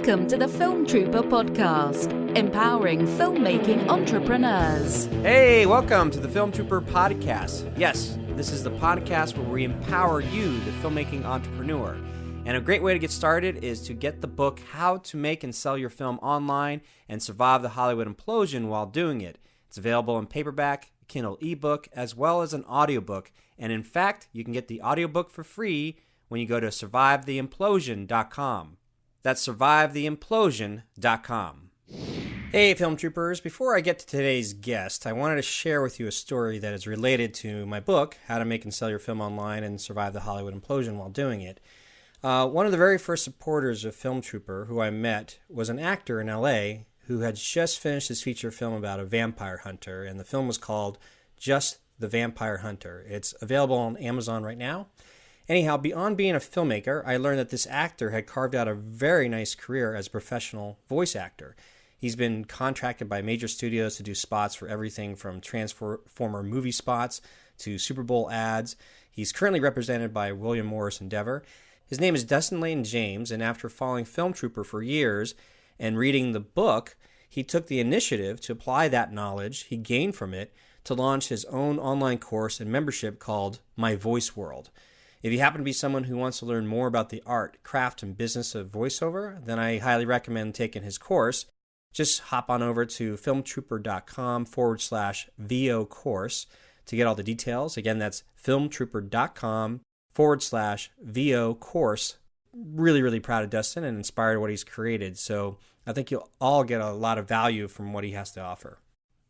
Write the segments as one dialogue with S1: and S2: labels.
S1: Welcome to the Film Trooper podcast, empowering filmmaking entrepreneurs.
S2: Hey, welcome to the Film Trooper podcast. Yes, this is the podcast where we empower you, the filmmaking entrepreneur. And a great way to get started is to get the book, How to Make and Sell Your Film Online and Survive the Hollywood Implosion While Doing It. It's available in paperback, Kindle ebook, as well as an audiobook. And in fact, you can get the audiobook for free when you go to survivetheimplosion.com. That's survivetheimplosion.com. Hey, Film Troopers. Before I get to today's guest, I wanted to share with you a story that is related to my book, How to Make and Sell Your Film Online and Survive the Hollywood Implosion While Doing It. One of the very first supporters of Film Trooper who I met was an actor in LA who had just finished his feature film about a vampire hunter, and the film was called Just the Vampire Hunter. It's available on Amazon right now. Anyhow, beyond being a filmmaker, I learned that this actor had carved out a very nice career as a professional voice actor. He's been contracted by major studios to do spots for everything from Transformer movie spots to Super Bowl ads. He's currently represented by William Morris Endeavor. His name is Dustin Layton James, and after following Film Trooper for years and reading the book, he took the initiative to apply that knowledge he gained from it to launch his own online course and membership called My Voice World. If you happen to be someone who wants to learn more about the art, craft, and business of voiceover, then I highly recommend taking his course. Just hop on over to filmtrooper.com/VO course to get all the details. Again, that's filmtrooper.com/VO course. Really proud of Dustin and inspired by what he's created. So I think you'll all get a lot of value from what he has to offer.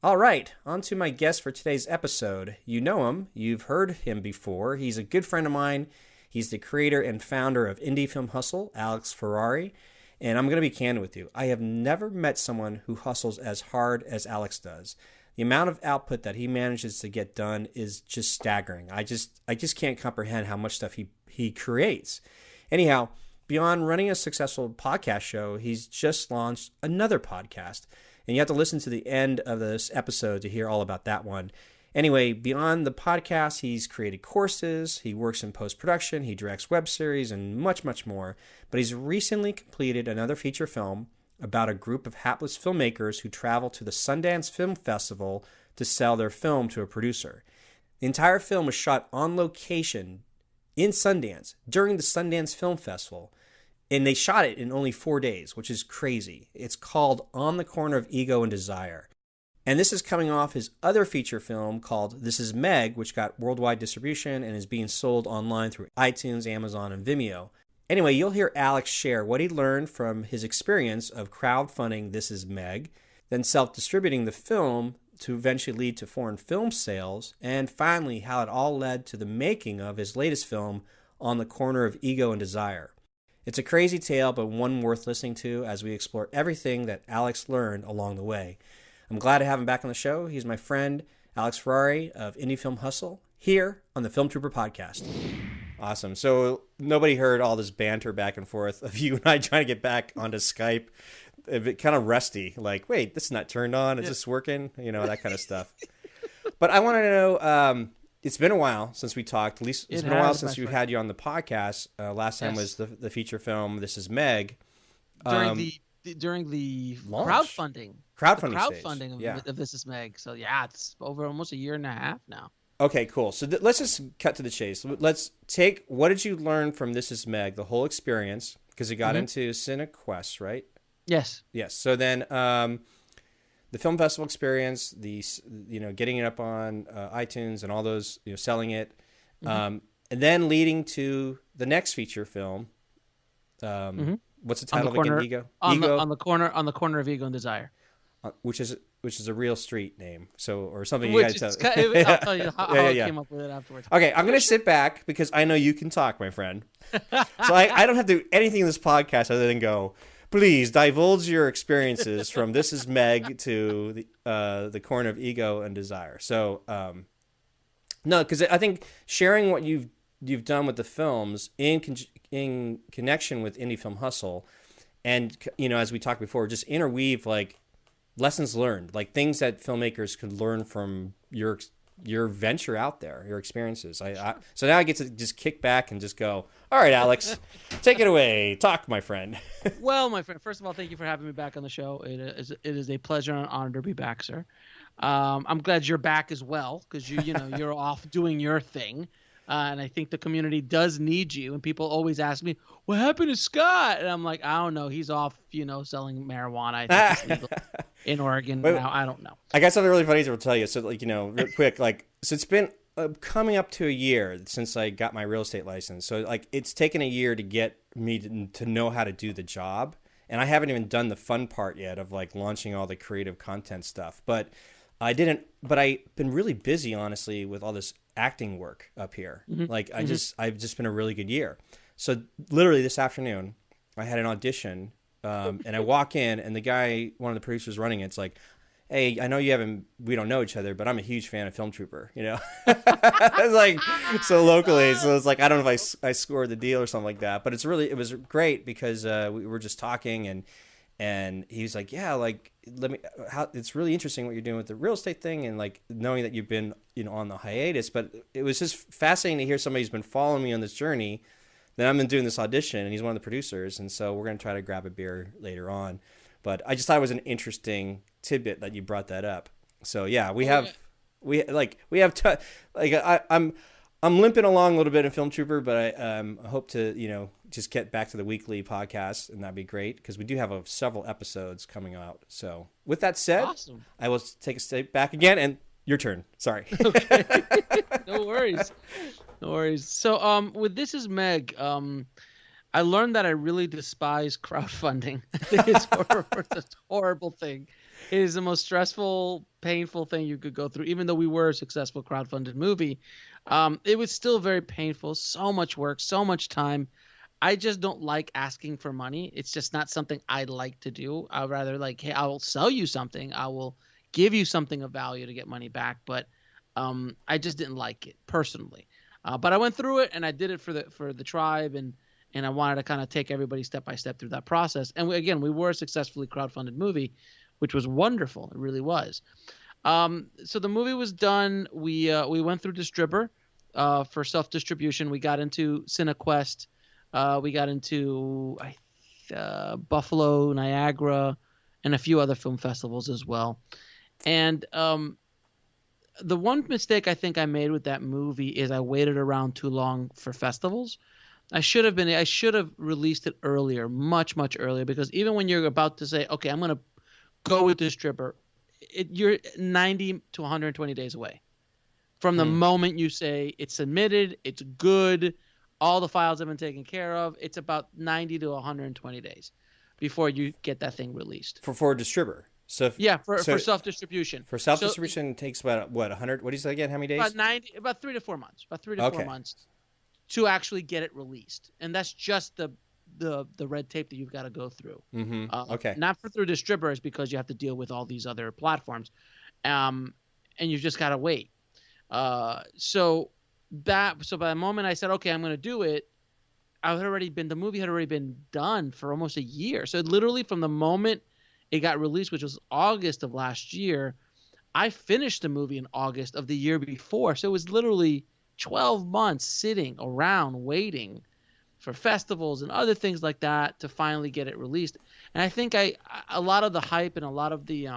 S2: All right, on to my guest for today's episode. You know him. You've heard him before. He's a good friend of mine. He's the creator and founder of Indie Film Hustle, Alex Ferrari. And I'm going to be candid with you. I have never met someone who hustles as hard as Alex does. The amount of output that he manages to get done is just staggering. I just can't comprehend how much stuff he creates. Anyhow, beyond running a successful podcast show, he's just launched another podcast. And you have to listen to the end of this episode to hear all about that one. Anyway, beyond the podcast, he's created courses, he works in post-production, he directs web series, and much more. But he's recently completed another feature film about a group of hapless filmmakers who travel to the Sundance Film Festival to sell their film to a producer. The entire film was shot on location in Sundance during the Sundance Film Festival. And they shot it in only 4 days, which is crazy. It's called On the Corner of Ego and Desire. And this is coming off his other feature film called This Is Meg, which got worldwide distribution and is being sold online through iTunes, Amazon, and Vimeo. Anyway, you'll hear Alex share what he learned from his experience of crowdfunding This Is Meg, then self-distributing the film to eventually lead to foreign film sales, and finally how it all led to the making of his latest film, On the Corner of Ego and Desire. It's a crazy tale, but one worth listening to as we explore everything that Alex learned along the way. I'm glad to have him back on the show. He's my friend, Alex Ferrari of Indie Film Hustle, here on the Film Trooper podcast. Awesome. So nobody heard all this banter back and forth of you and I trying to get back onto Skype. A bit kind of rusty, like, wait, this is not turned on. Is this working? You know, that kind of stuff. But I want to know... it's been a while since we talked. At least it's been a while since we've had you on the podcast. Last time was the feature film This Is Meg.
S3: During the
S2: launch.
S3: crowdfunding of This Is Meg. So yeah, it's over almost a year and a half now.
S2: Okay, cool. So let's just cut to the chase. Let's take, what did you learn from This Is Meg, the whole experience? Because it got into CineQuest, right?
S3: Yes.
S2: So then the film festival experience, getting it up on iTunes and all those, selling it, and then leading to the next feature film. What's the title again? Ego.
S3: On the corner of Ego and Desire,
S2: which is a real street name. So or something.
S3: I'll tell you how I came up with it afterwards.
S2: Okay, I'm gonna sit back because I know you can talk, my friend. So I don't have to do anything in this podcast other than go. Please divulge your experiences from This Is Meg to the Corner of Ego and Desire. So, no, because I think sharing what you've done with the films in connection with Indie Film Hustle, and as we talked before, just interweave like lessons learned, like things that filmmakers could learn from your your venture out there, your experiences. So now I get to just kick back and just go, all right, Alex, take it away. Talk, my friend.
S3: Well, my friend, first of all, thank you for having me back on the show. It is a pleasure and an honor to be back, sir. I'm glad you're back as well, because you're off doing your thing. And I think the community does need you. And people always ask me, what happened to Scott? And I'm like, I don't know. He's off, selling marijuana. I think it's legal in Oregon now. I don't know.
S2: I got something really funny to tell you. So, real quick, so it's been coming up to a year since I got my real estate license. So, it's taken a year to get me to know how to do the job. And I haven't even done the fun part yet of, launching all the creative content stuff. But I've been really busy, honestly, with all this acting work up here.
S3: Mm-hmm.
S2: I've just been a really good year. So literally this afternoon I had an audition, and I walk in and the guy, one of the producers running it's like, hey, I know we don't know each other, but I'm a huge fan of Film Trooper, It's so locally. So it's I don't know if I scored the deal or something like that, but it was great because we were just talking and he was like, yeah, it's really interesting what you're doing with the real estate thing. And knowing that you've been, on the hiatus, but it was just fascinating to hear somebody who's been following me on this journey. Then I've been doing this audition and he's one of the producers. And so we're going to try to grab a beer later on, but I just thought it was an interesting tidbit that you brought that up. So yeah, I'm limping along a little bit in Film Trooper, but I hope to, just get back to the weekly podcast, and that'd be great because we do have several episodes coming out. So with that said,
S3: awesome.
S2: I will take a step back again, and your turn. Sorry.
S3: Okay. No worries. So with This Is Meg, I learned that I really despise crowdfunding. I think it's a horrible thing. It is the most stressful, painful thing you could go through. Even though we were a successful crowdfunded movie, it was still very painful. So much work, so much time. I just don't like asking for money. It's just not something I like to do. I'd rather hey, I will sell you something. I will give you something of value to get money back. But I just didn't like it personally. But I went through it and I did it for the tribe and I wanted to kind of take everybody step by step through that process. And we were a successfully crowdfunded movie, which was wonderful. It really was. So the movie was done. We went through Distributor for self-distribution. We got into CineQuest. We got into Buffalo, Niagara, and a few other film festivals as well. And the one mistake I think I made with that movie is I waited around too long for festivals. I should have released it earlier, much, much earlier, because even when you're about to say, okay, I'm going to go with Distributor, you're 90 to 120 days away from the moment you say it's submitted, it's good, all the files have been taken care of. It's about 90 to 120 days before you get that thing released. For
S2: Distributor. So
S3: for self-distribution.
S2: For self-distribution, it takes about 100. What do you say again? How many days?
S3: About 3 to 4 months. About 3 to 4 months to actually get it released, and that's just the red tape that you've got to go through.
S2: Mm-hmm.
S3: Not through distributors because you have to deal with all these other platforms, and you've just got to wait. So by the moment I said, okay, I'm going to do it, the movie had already been done for almost a year. So literally from the moment it got released, which was August of last year, I finished the movie in August of the year before. So it was literally 12 months sitting around waiting for festivals and other things like that to finally get it released. And I think a lot of the hype and a lot of the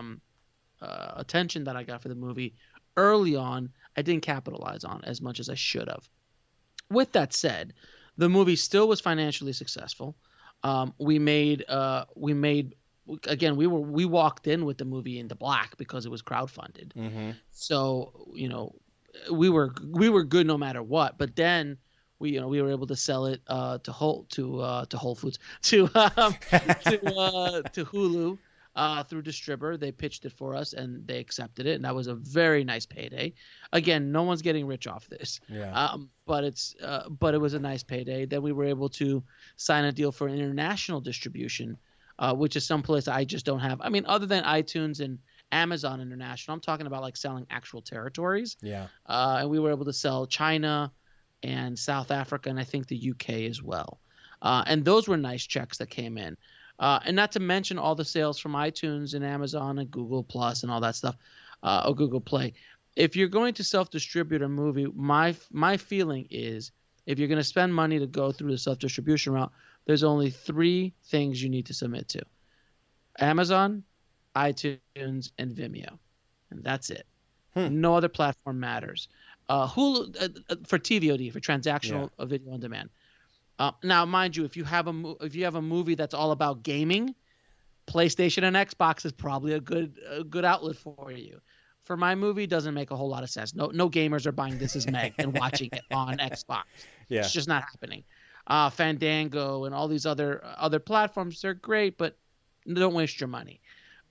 S3: attention that I got for the movie early on, I didn't capitalize on as much as I should have. With that said, the movie still was financially successful. We walked in with the movie in the black because it was crowdfunded.
S2: Mm-hmm.
S3: So, we were good no matter what. But then we were able to sell it to Whole Foods to Hulu. Through Distributor. They pitched it for us and they accepted it, and that was a very nice payday. Again, no one's getting rich off this.
S2: Yeah.
S3: But it was a nice payday. Then we were able to sign a deal for international distribution, which is someplace I just don't have. I mean, other than iTunes and Amazon International, I'm talking about selling actual territories.
S2: Yeah.
S3: And we were able to sell China and South Africa and I think the UK as well. And those were nice checks that came in. And not to mention all the sales from iTunes and Amazon and Google Plus and all that stuff, or Google Play. if you're going to self-distribute a movie, my feeling is if you're going to spend money to go through the self-distribution route, there's only 3 things you need to submit to: Amazon, iTunes, and Vimeo, and that's it. No other platform matters. Hulu for TVOD, for transactional video on demand. Now, mind you, if you have a movie that's all about gaming, PlayStation and Xbox is probably a good outlet for you. For my movie, it doesn't make a whole lot of sense. No gamers are buying This Is Meg and watching it on Xbox. Yeah. It's just not happening. Fandango and all these other platforms, they're great, but don't waste your money.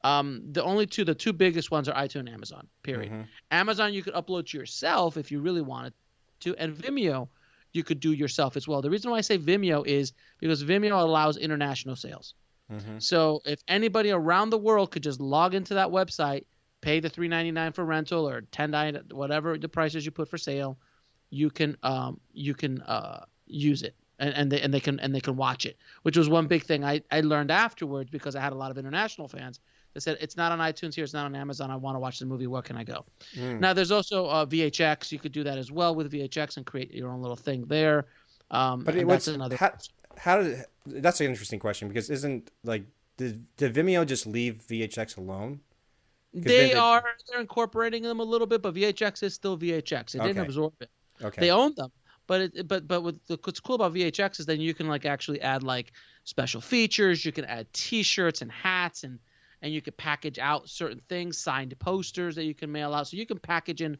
S3: The two biggest ones are iTunes and Amazon, period. Mm-hmm. Amazon you could upload to yourself if you really wanted to, and Vimeo you could do yourself as well. The reason why I say Vimeo is because Vimeo allows international sales. Mm-hmm. So if anybody around the world could just log into that website, pay the $3.99 for rental or $10, whatever the prices you put for sale, you can use it and they can watch it, which was one big thing I learned afterwards because I had a lot of international fans that said, it's not on iTunes here, it's not on Amazon, I want to watch the movie, where can I go? Now there's also VHX. You could do that as well with VHX and create your own little thing there. But that's another
S2: that's an interesting question, because did Vimeo just leave VHX alone?
S3: They're incorporating them a little bit, but VHX is still VHX. It didn't absorb it. Okay. They own them, but what's cool about VHX is then you can actually add special features. You can add T-shirts and hats, and you can package out certain things, signed posters that you can mail out. So you can package in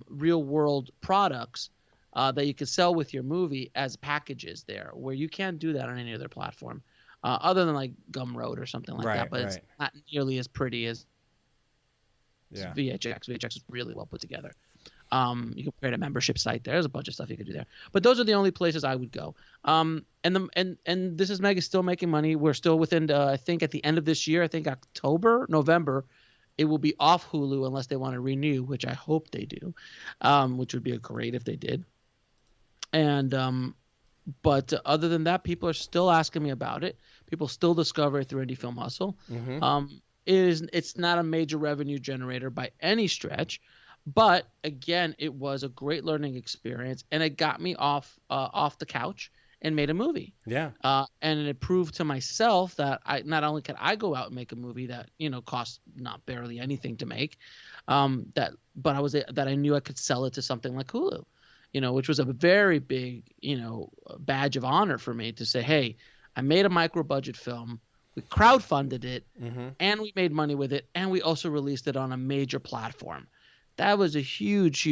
S3: real world products that you can sell with your movie as packages there, where you can't do that on any other platform, other than Gumroad or something like that. But it's not nearly as pretty as VHX. VHX is really well put together. You can create a membership site there. There's a bunch of stuff you can do there. But those are the only places I would go. And This Is Meg is still making money. We're still within, I think at the end of this year, I think November, it will be off Hulu unless they want to renew, which I hope they do, which would be great if they did. And but other than that, people are still asking me about it. People still discover it through Indie Film Hustle. Mm-hmm. It's not a major revenue generator by any stretch, but again, it was a great learning experience, and it got me off the couch and made a movie. Yeah. And it proved to myself that I not only can I go out and make a movie that costs not barely anything to make, that I knew I could sell it to something like Hulu, which was a very big badge of honor for me to say, hey, I made a micro budget film. We crowdfunded it, mm-hmm. and we made money with it, and we also released it on a major platform. That was a huge,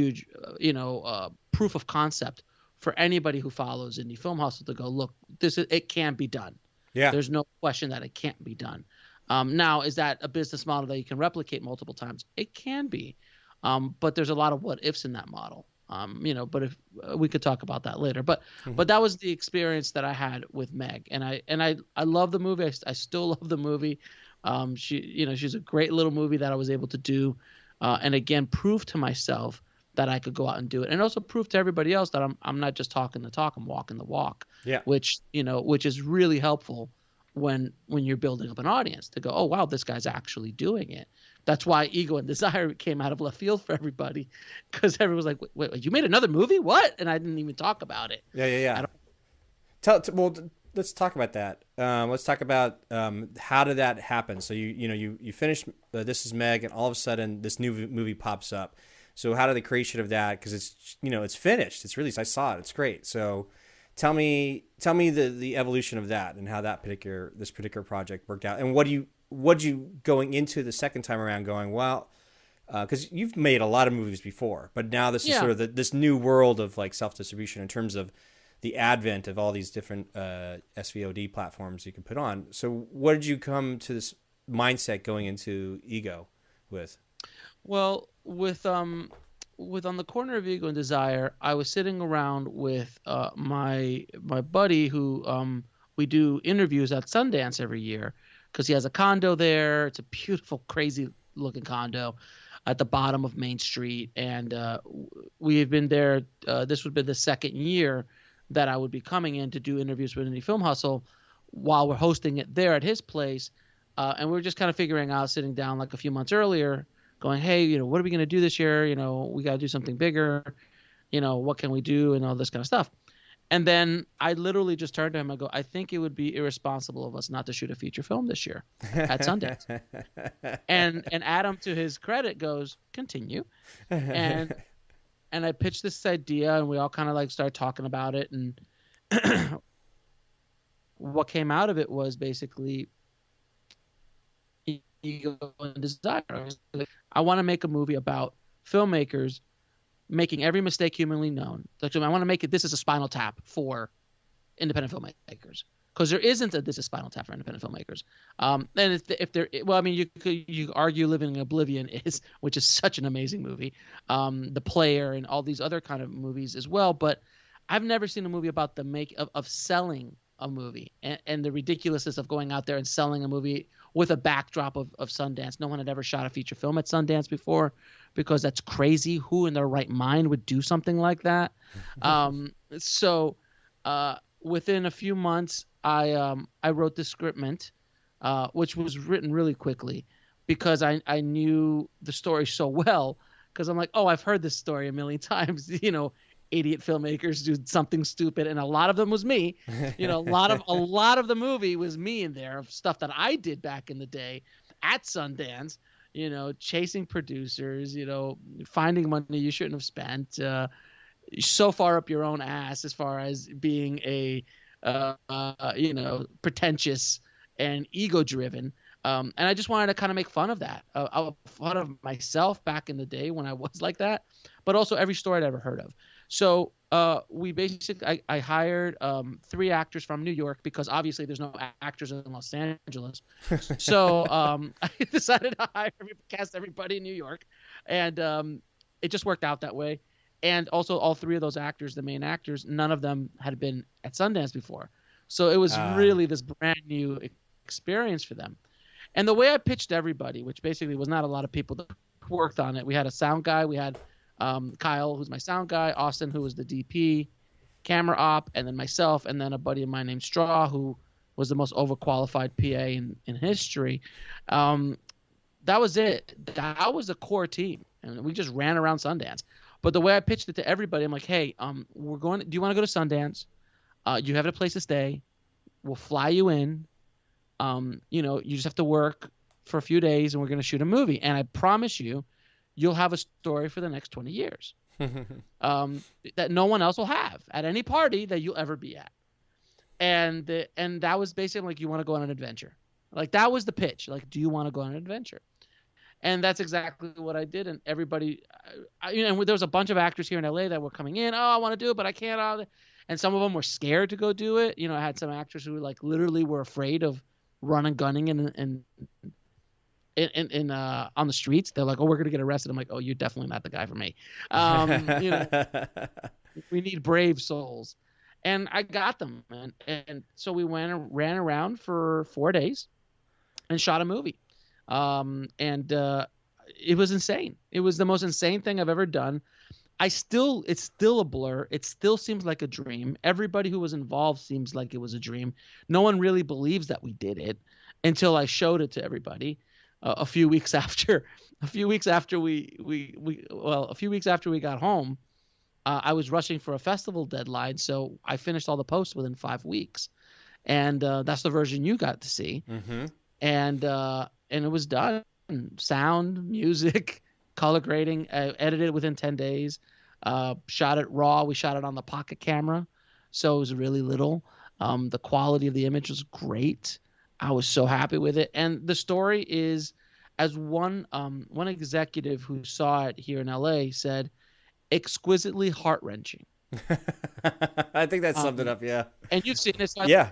S3: proof of concept for anybody who follows Indie Film Hustle to go, look, it can be done. Yeah. There's no question that it can't be done. Now, is that a business model that you can replicate multiple times? It can be, but there's a lot of what ifs in that model. But if we could talk about that later, but that was the experience that I had with Meg, and I love the movie. I still love the movie. She's a great little movie that I was able to do, and again, prove to myself that I could go out and do it, and also prove to everybody else that I'm not just talking the talk, I'm walking the walk. Yeah. Which is really helpful when you're building up an audience to go, oh wow, this guy's actually doing it. That's why Ego and Desire came out of left field for everybody, because everyone was like, wait, you made another movie? What? And I didn't even talk about it.
S2: Yeah. Well, let's talk about that. Let's talk about how did that happen? So you finished This Is Meg, and all of a sudden this new movie pops up. So how did the creation of that? Because it's finished, it's released. I saw it. It's great. So tell me the evolution of that and how this particular project worked out, and what you going into the second time around going, well, because you've made a lot of movies before, but now this is sort of this new world of self-distribution in terms of the advent of all these different SVOD platforms you can put on. So what did you come to this mindset going into Ego with? Well, with On the Corner of Ego and Desire, I was sitting around with my buddy who we do interviews at Sundance every year, because he has a condo there. It's a beautiful, crazy looking condo at the bottom of Main Street. And we have been there. This would be the second year that I would be coming in to do interviews with Indie Film Hustle while we're hosting it there at his place. And we were just kind of figuring out, sitting down a few months earlier,
S3: going, hey, what are we going to do this year? We got to do something bigger. What can we do, and all this kind of stuff. And then I literally just turned to him. I go, I think it would be irresponsible of us not to shoot a feature film this year at Sundance. and Adam, to his credit, goes, continue. And I pitched this idea, and we all kind of like started talking about it. And what came out of it was basically ego and desire. I want to make a movie about filmmakers making every mistake humanly known. Like, I want to make it, this is a Spinal Tap for independent filmmakers, because there isn't a this is Spinal Tap for independent filmmakers. And if there, well, I mean, you argue Living in Oblivion is, which is such an amazing movie, The Player and all these other kind of movies as well. But I've never seen a movie about the make of selling a movie and the ridiculousness of going out there and selling a movie with a backdrop of Sundance. No one had ever shot a feature film at Sundance before, because that's crazy. Who in their right mind would do something like that? So within a few months, I wrote the scriptment, which was written really quickly because I knew the story so well. Because I'm like, oh, I've heard this story a million times. Idiot filmmakers do something stupid, and a lot of them was me. A lot of the movie was me in there, of stuff that I did back in the day at Sundance. Chasing producers, finding money you shouldn't have spent, so far up your own ass as far as being a pretentious and ego driven. And I just wanted to kind of make fun of that, fun of myself back in the day when I was like that, but also every story I'd ever heard of. So I hired 3 actors from New York, because obviously there's no actors in Los Angeles. So I decided to cast everybody in New York, and it just worked out that way. And also all 3 of those actors, the main actors, none of them had been at Sundance before. So it was really this brand new experience for them. And the way I pitched everybody, which basically was not a lot of people that worked on it. We had a sound guy. We had Kyle, who's my sound guy, Austin, who was the DP, camera op, and then myself, and then a buddy of mine named Straw, who was the most overqualified PA in history. That was it. That was the core team, and we just ran around Sundance. But the way I pitched it to everybody, I'm like, hey, do you want to go to Sundance? You have a place to stay. We'll fly you in. You just have to work for a few days, and we're going to shoot a movie. And I promise you'll have a story for the next 20 years that no one else will have at any party that you'll ever be at. And that was basically like, you want to go on an adventure. Like, that was the pitch. Like, do you want to go on an adventure? And that's exactly what I did. And everybody, and there was a bunch of actors here in LA that were coming in. Oh, I want to do it, but I can't. And some of them were scared to go do it. I had some actors who like literally were afraid of running, gunning, and on the streets. They're like, oh, we're gonna get arrested. I'm like, oh, you're definitely not the guy for me. We need brave souls. And I got them, man. And so we ran around for 4 days and shot a movie. It was insane. It was the most insane thing I've ever done. It's still a blur. It still seems like a dream. Everybody who was involved seems like it was a dream. No one really believes that we did it until I showed it to everybody. A few weeks after we got home, I was rushing for a festival deadline, so I finished all the posts within 5 weeks, and that's the version you got to see. Mm-hmm. And it was done. Sound, music, color grading, edited it within 10 days. Shot it raw. We shot it on the pocket camera, so it was really little. The quality of the image was great. I was so happy with it. And the story is, as one executive who saw it here in LA said, exquisitely heart-wrenching.
S2: I think that summed it up, yeah.
S3: And you've seen this.
S2: Yeah,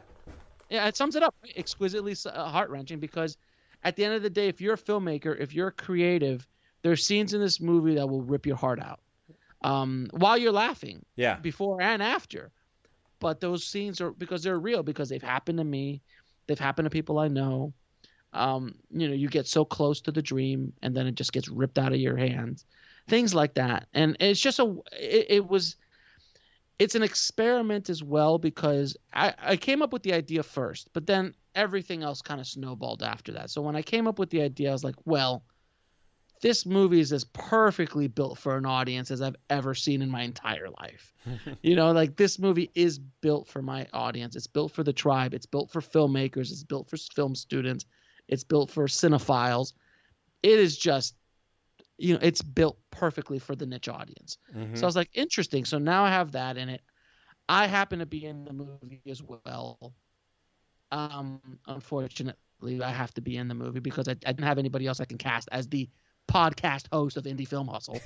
S3: it sums it up. Exquisitely heart-wrenching, because at the end of the day, if you're a filmmaker, if you're a creative, there are scenes in this movie that will rip your heart out while you're laughing, before and after. But those scenes are, because they're real, because they've happened to me. They've happened to people I know. You get so close to the dream, and then it just gets ripped out of your hands. Things like that. And it's just it's an experiment as well, because I came up with the idea first, but then everything else kind of snowballed after that. So when I came up with the idea, I was like, well, this movie is as perfectly built for an audience as I've ever seen in my entire life. Like this movie is built for my audience. It's built for the tribe. It's built for filmmakers. It's built for film students. It's built for cinephiles. It is just, it's built perfectly for the niche audience. So I was like, interesting. So now I have that in it. I happen to be in the movie as well. Unfortunately, I have to be in the movie because I didn't have anybody else I can cast as the podcast host of Indie Film Hustle.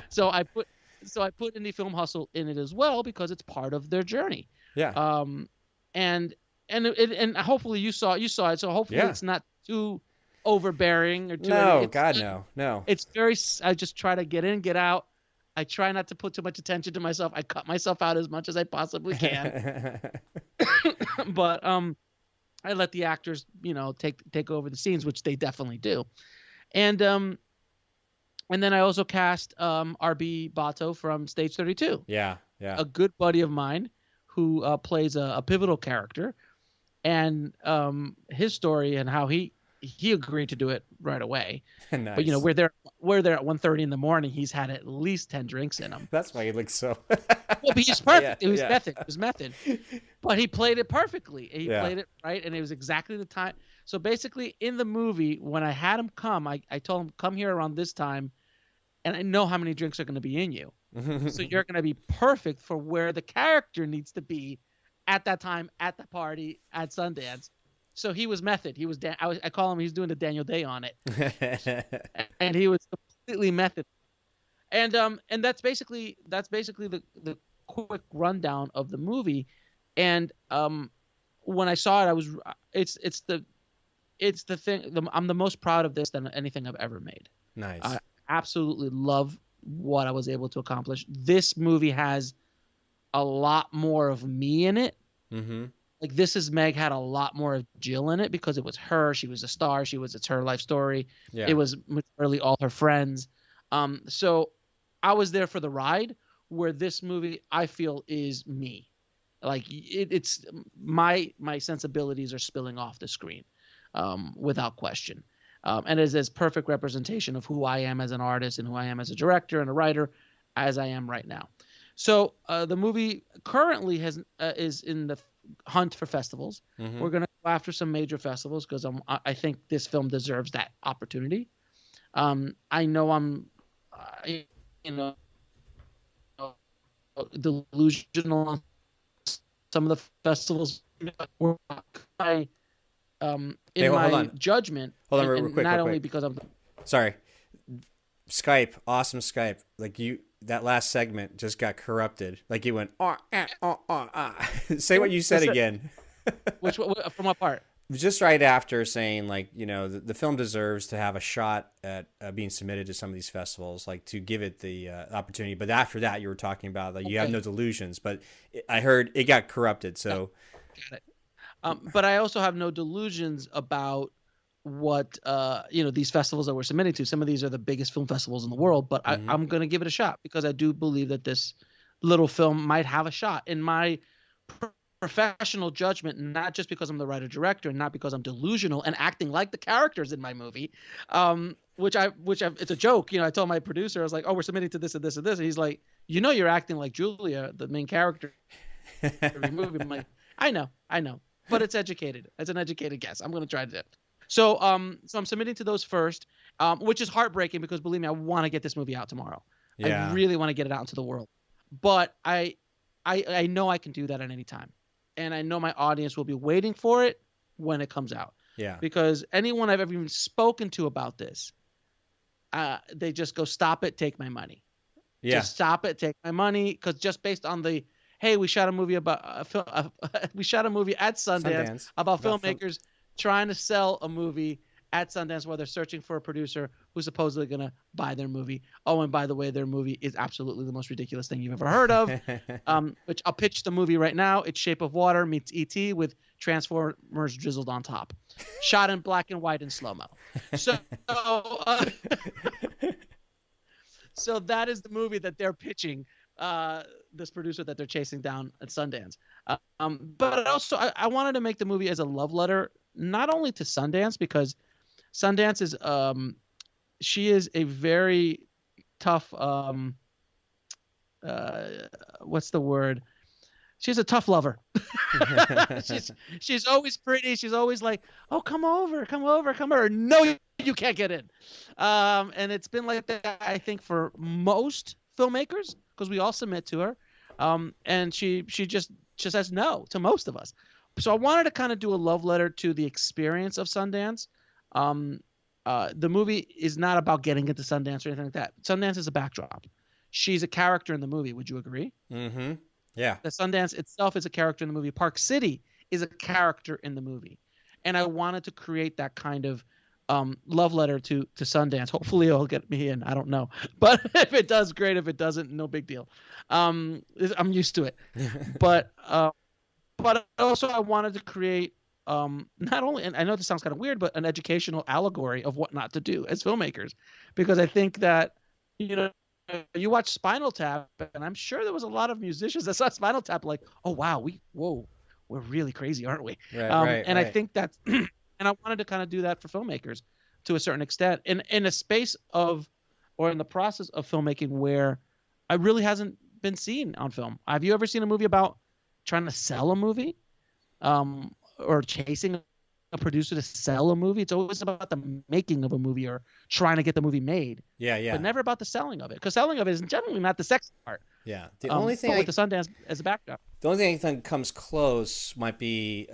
S3: So I put Indie Film Hustle in it as well because it's part of their journey.
S2: Yeah.
S3: And hopefully you saw it. So hopefully it's not too overbearing or too.
S2: No.
S3: It's very. I just try to get in, get out. I try not to put too much attention to myself. I cut myself out as much as I possibly can. But I let the actors, take over the scenes, which they definitely do. And then I also cast RB Bato from Stage 32.
S2: Yeah.
S3: A good buddy of mine who plays a pivotal character, and his story and how he agreed to do it right away.
S2: Nice.
S3: But we're there at 1:30 in the morning. He's had at least 10 drinks in him.
S2: That's why he looks so.
S3: Well, but he's perfect.
S2: Yeah,
S3: It was method. But he played it perfectly. He
S2: Yeah.
S3: played it right, and it was exactly the time. So basically, in the movie, when I had him come, I told him, come here around this time, and I know how many drinks are going to be in you. So you're going to be perfect for where the character needs to be at that time, at the party, at Sundance. So he was method. He was I call him. He's doing the Daniel Day on it, and he was completely method. And that's basically the quick rundown of the movie. And when I saw it, it's the thing. I'm the most proud of this than anything I've ever made.
S2: Nice.
S3: I absolutely love what I was able to accomplish. This movie has a lot more of me in it.
S2: Mm-hmm.
S3: Like This Is Meg had a lot more of Jill in it because it was her. She was a star. It's her life story.
S2: Yeah.
S3: It was majorly all her friends. So I was there for the ride, where this movie I feel is me. Like it's my sensibilities are spilling off the screen, without question. And it is as perfect representation of who I am as an artist and who I am as a director and a writer as I am right now. So the movie currently is in the hunt for festivals.
S2: Mm-hmm.
S3: We're going to go after some major festivals because I think this film deserves that opportunity. I know I'm, delusional on some of the festivals. In my judgment,
S2: hold on, real quick.
S3: Not only because I'm
S2: sorry. Skype, awesome Skype. Like that last segment just got corrupted. Like you went, Say what you said again.
S3: Which from what part?
S2: Just right after saying, like, the film deserves to have a shot at being submitted to some of these festivals, like to give it the opportunity. But after that, you were talking about you have no delusions. But I heard it got corrupted. So,
S3: got it. But I also have no delusions about what these festivals that we're submitting to. Some of these are the biggest film festivals in the world, but I'm going to give it a shot because I do believe that this little film might have a shot. In my professional judgment, not just because I'm the writer director and not because I'm delusional and acting like the characters in my movie, which it's a joke. I told my producer, I was like, oh, we're submitting to this and this and this, and he's like, you're acting like Julia, the main character in the movie. I'm like, I know, but it's educated. It's an educated guess. I'm going to try to do it. So I'm submitting to those first, which is heartbreaking because, believe me, I want to get this movie out tomorrow. Yeah. I really want to get it out into the world. But I know I can do that at any time. And I know my audience will be waiting for it when it comes out.
S2: Yeah.
S3: Because anyone I've ever even spoken to about this, they just go, stop it, take my money. Yeah. Just stop it, take my money. Because just based on hey, we shot a movie about we shot a movie at Sundance about filmmakers trying to sell a movie at Sundance while they're searching for a producer who's supposedly going to buy their movie. Oh, and by the way, their movie is absolutely the most ridiculous thing you've ever heard of. Which I'll pitch the movie right now. It's Shape of Water meets E.T. with Transformers drizzled on top. Shot in black and white in slow-mo. So that is the movie that they're pitching, this producer that they're chasing down at Sundance. But also, I wanted to make the movie as a love letter, not only to Sundance, because Sundance is she is a very tough. What's the word? She's a tough lover. she's always pretty. She's always like, oh, come over. No, you can't get in. And it's been like that, I think, for most filmmakers, because we all submit to her. And she just says no to most of us. So I wanted to kind of do a love letter to the experience of Sundance. The movie is not about getting into Sundance or anything like that. Sundance is a backdrop. She's a character in the movie. Would you agree?
S2: Mm-hmm. Yeah.
S3: The Sundance itself is a character in the movie. Park City is a character in the movie. And I wanted to create that kind of love letter to Sundance. Hopefully it'll get me in. I don't know. But if it does, great. If it doesn't, no big deal. I'm used to it. But also I wanted to create not only, and I know this sounds kind of weird, but an educational allegory of what not to do as filmmakers. Because I think that, you watch Spinal Tap, and I'm sure there was a lot of musicians that saw Spinal Tap like, oh, wow, we're really crazy, aren't we?
S2: Right.
S3: I think that's, and I wanted to kind of do that for filmmakers to a certain extent in a space of, or in the process of filmmaking where I really hasn't been seen on film. Have you ever seen a movie about trying to sell a movie or chasing a producer to sell a movie? It's always about the making of a movie or trying to get the movie made.
S2: Yeah.
S3: But never about the selling of it, because selling of it is generally not the sexy part.
S2: Yeah. The only thing
S3: with the Sundance as a backdrop.
S2: The only thing I think comes close might be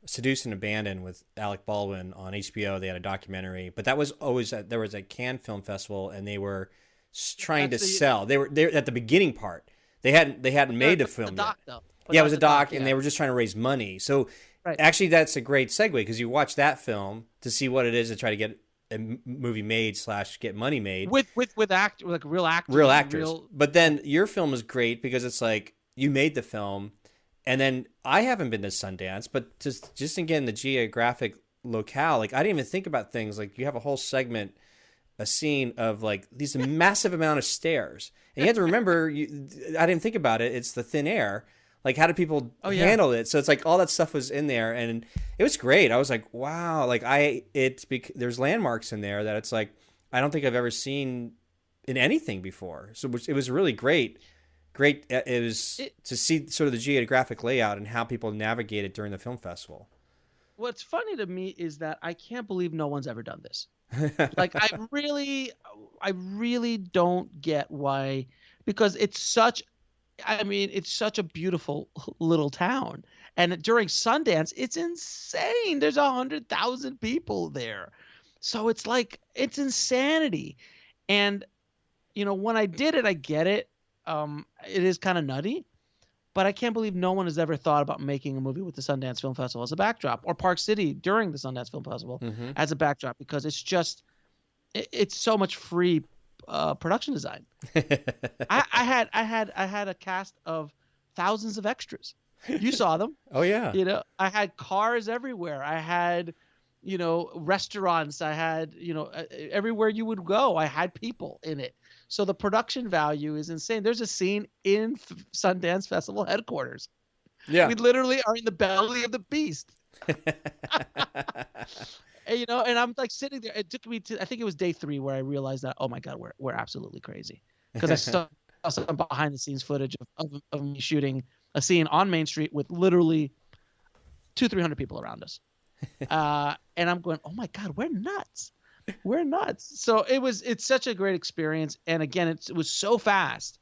S2: Seduce and Abandon with Alec Baldwin on HBO. They had a documentary, but that was always there was a Cannes Film Festival, and they were trying to sell. They were at the beginning part. They hadn't made the film yet. Yeah, it was a doc, and they were just trying to raise money. So. Right. Actually, that's a great segue, because you watch that film to see what it is to try to get a movie made / get money made
S3: with real actors.
S2: Real actors. But then your film is great because it's like you made the film, and then I haven't been to Sundance, but just again the geographic locale. Like I didn't even think about things like you have a whole segment, a scene of like these massive amount of stairs, and you have to remember. I didn't think about it. It's the thin air. Like, how do people handle it? So it's like all that stuff was in there, and it was great. I was like, wow. Like there's landmarks in there that it's like I don't think I've ever seen in anything before. So it was really great. It was to see sort of the geographic layout and how people navigate it during the film festival.
S3: What's funny to me is that I can't believe no one's ever done this. Like I really don't get why, because it's such a beautiful little town. And during Sundance, it's insane. There's 100,000 people there. So it's like, it's insanity. And, when I did it, I get it. It is kind of nutty. But I can't believe no one has ever thought about making a movie with the Sundance Film Festival as a backdrop, or Park City during the Sundance Film Festival as a backdrop, because it's just, it's so much free production design. I had a cast of thousands of extras. You saw them.
S2: Oh yeah.
S3: I had cars everywhere. I had, restaurants. I had, everywhere you would go, I had people in it. So the production value is insane. There's a scene in Sundance Festival headquarters.
S2: Yeah.
S3: We literally are in the belly of the beast. And, and I'm like sitting there. It took me to, I think it was day 3 where I realized that, oh my God, we're absolutely crazy. Because I saw some behind the scenes footage of me shooting a scene on Main Street with literally 200-300 people around us. And I'm going, oh my God, we're nuts. We're nuts. So it's such a great experience. And again, it was so fast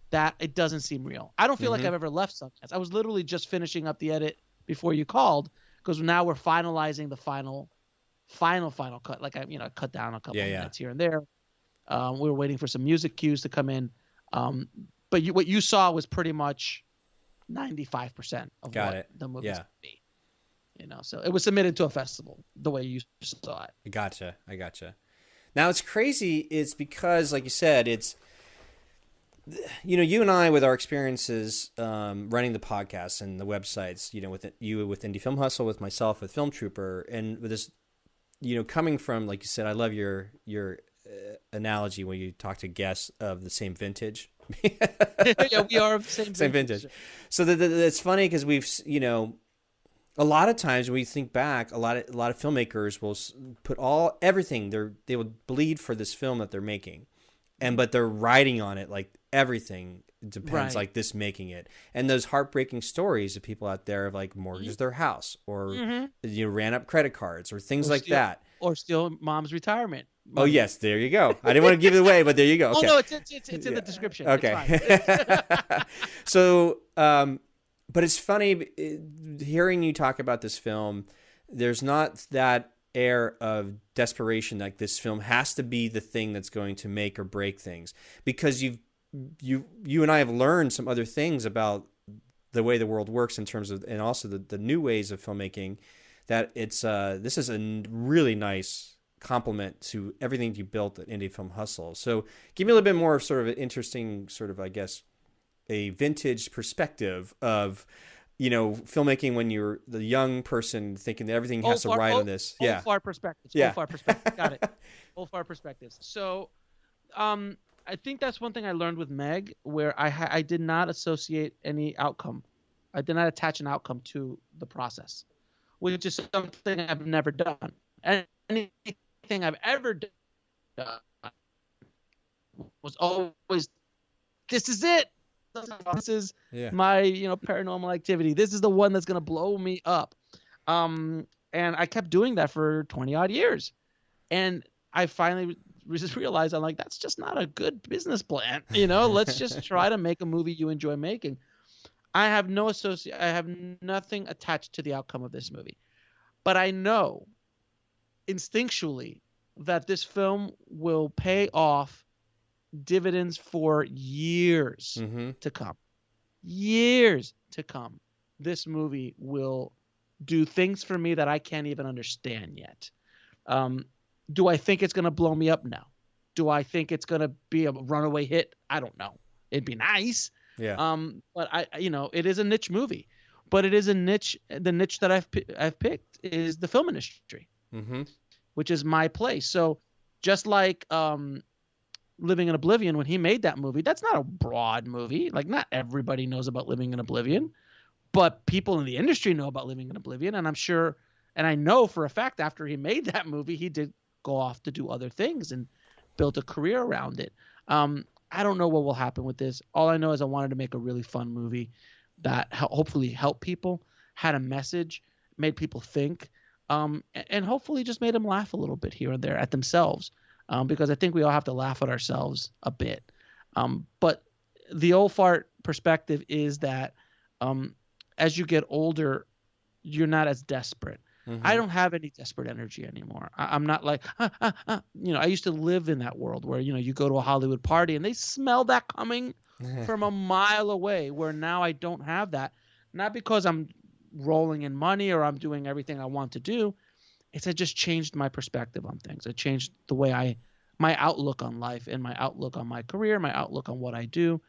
S3: that it doesn't seem real. I don't feel like I've ever left Sundance. I was literally just finishing up the edit before you called, because now we're finalizing the final cut. Like I cut down a couple of minutes here and there. We were waiting for some music cues to come in. But what you saw was pretty much 95% of what the movie's going to be. So it was submitted to a festival the way you saw it.
S2: I gotcha. Now it's crazy. It's because, like you said, it's, you and I, with our experiences running the podcast and the websites, with you with Indie Film Hustle, with myself with Film Trooper, and with this, coming from, like you said, I love your analogy when you talk to guests of the same vintage.
S3: Yeah, we are of the same
S2: vintage. So it's funny because we've, a lot of times when we think back, a lot of filmmakers will put everything they will bleed for this film that they're making, but they're riding on it like everything depends,
S3: Right.
S2: like this making it. And those heartbreaking stories of people out there of like mortgaged their house or ran up credit cards or things like that.
S3: Or steal mom's retirement
S2: Oh
S3: money.
S2: yes, there you go. I didn't want to give it away, but there you go. Okay.
S3: Oh no, it's in the description.
S2: Okay.
S3: It's fine.
S2: So, but it's funny hearing you talk about this film. There's not that air of desperation, like this film has to be the thing that's going to make or break things, because you and I have learned some other things about the way the world works in terms of, and also the new ways of filmmaking, that it's this is a really nice compliment to everything you built at Indie Film Hustle. So give me a little bit more of sort of an interesting sort of, I guess, a vintage perspective of, filmmaking when you're the young person thinking that everything has to ride on this.
S3: Old far perspectives.
S2: Yeah.
S3: Old far perspectives. Got it. Old far perspectives. So, I think that's one thing I learned with Meg, where I did not associate any outcome. I did not attach an outcome to the process, which is something I've never done. Anything I've ever done was always, this is it. This is my, paranormal activity. This is the one that's going to blow me up. And I kept doing that for 20 odd years. And I finally just realized, I'm like, that's just not a good business plan. Let's just try to make a movie you enjoy making. I have nothing attached to the outcome of this movie, but I know instinctually that this film will pay off dividends for years to come. Years to come. This movie will do things for me that I can't even understand yet. Do I think it's going to blow me up? No. Do I think it's going to be a runaway hit? I don't know. It'd be nice.
S2: Yeah.
S3: But it is a niche movie, but it is a niche. The niche that I've picked is the film industry, which is my place. So just like, Living in Oblivion, when he made that movie, that's not a broad movie. Like, not everybody knows about Living in Oblivion, but people in the industry know about Living in Oblivion. And I'm sure, and I know for a fact, after he made that movie, he did go off to do other things and built a career around it. I don't know what will happen with this. All I know is I wanted to make a really fun movie that hopefully helped people, had a message, made people think, and hopefully just made them laugh a little bit here and there at themselves. Because I think we all have to laugh at ourselves a bit. But the old fart perspective is that as you get older, you're not as desperate. I don't have any desperate energy anymore. I'm not like, I used to live in that world where, you go to a Hollywood party and they smell that coming from a mile away, where now I don't have that. Not because I'm rolling in money or I'm doing everything I want to do. I just changed my perspective on things. It changed the way my outlook on life and my outlook on my career, my outlook on what I do,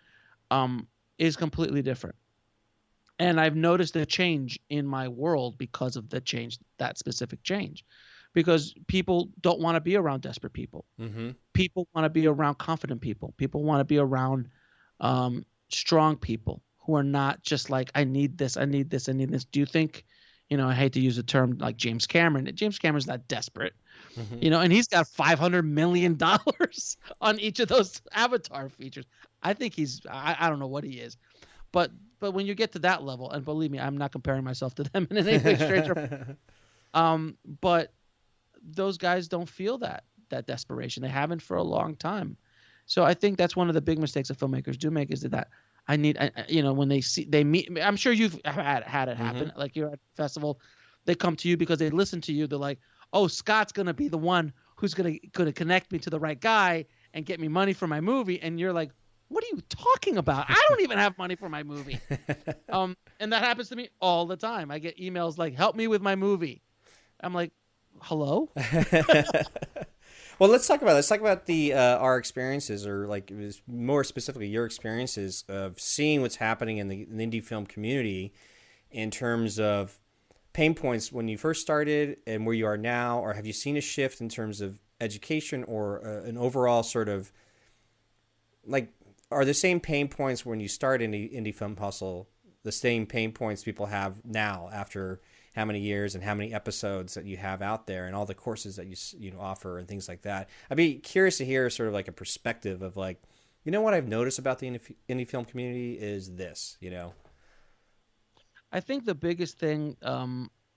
S3: is completely different. And I've noticed a change in my world because of that specific change, because people don't want to be around desperate people. People want to be around confident people. People want to be around strong people who are not just like, I need this, I need this, I need this. Do you think, I hate to use a term like James Cameron. James Cameron's not desperate, and he's got $500 million on each of those Avatar features. I think I don't know what he is, but when you get to that level, and believe me, I'm not comparing myself to them in any way, shape, or but those guys don't feel that desperation. They haven't for a long time. So I think that's one of the big mistakes that filmmakers do make, is that when they meet, I'm sure you've had it happen. Like, you're at a festival, they come to you because they listen to you. They're like, oh, Scott's going to be the one who's going to connect me to the right guy and get me money for my movie. And you're like, what are you talking about? I don't even have money for my movie. And that happens to me all the time. I get emails like, help me with my movie. I'm like, hello?
S2: Well, let's talk about the our experiences, or like more specifically your experiences of seeing what's happening in the indie film community in terms of pain points when you first started and where you are now, or have you seen a shift in terms of education or an overall sort of, like, are the same pain points when you start indie film hustle the same pain points people have now after how many years and how many episodes that you have out there and all the courses that you offer and things like that. I'd be curious to hear sort of like a perspective of like, what I've noticed about the indie film community is this,
S3: I think the biggest thing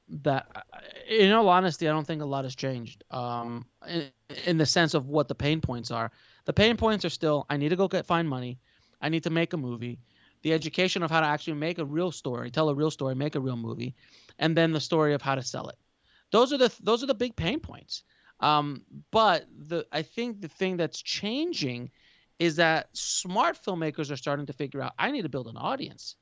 S3: that, in all honesty, I don't think a lot has changed in the sense of what the pain points are. The pain points are still, I need to go find money. I need to make a movie. The education of how to actually make a real story, tell a real story, make a real movie, and then the story of how to sell it. Those are the big pain points. But I think the thing that's changing is that smart filmmakers are starting to figure out, I need to build an audience.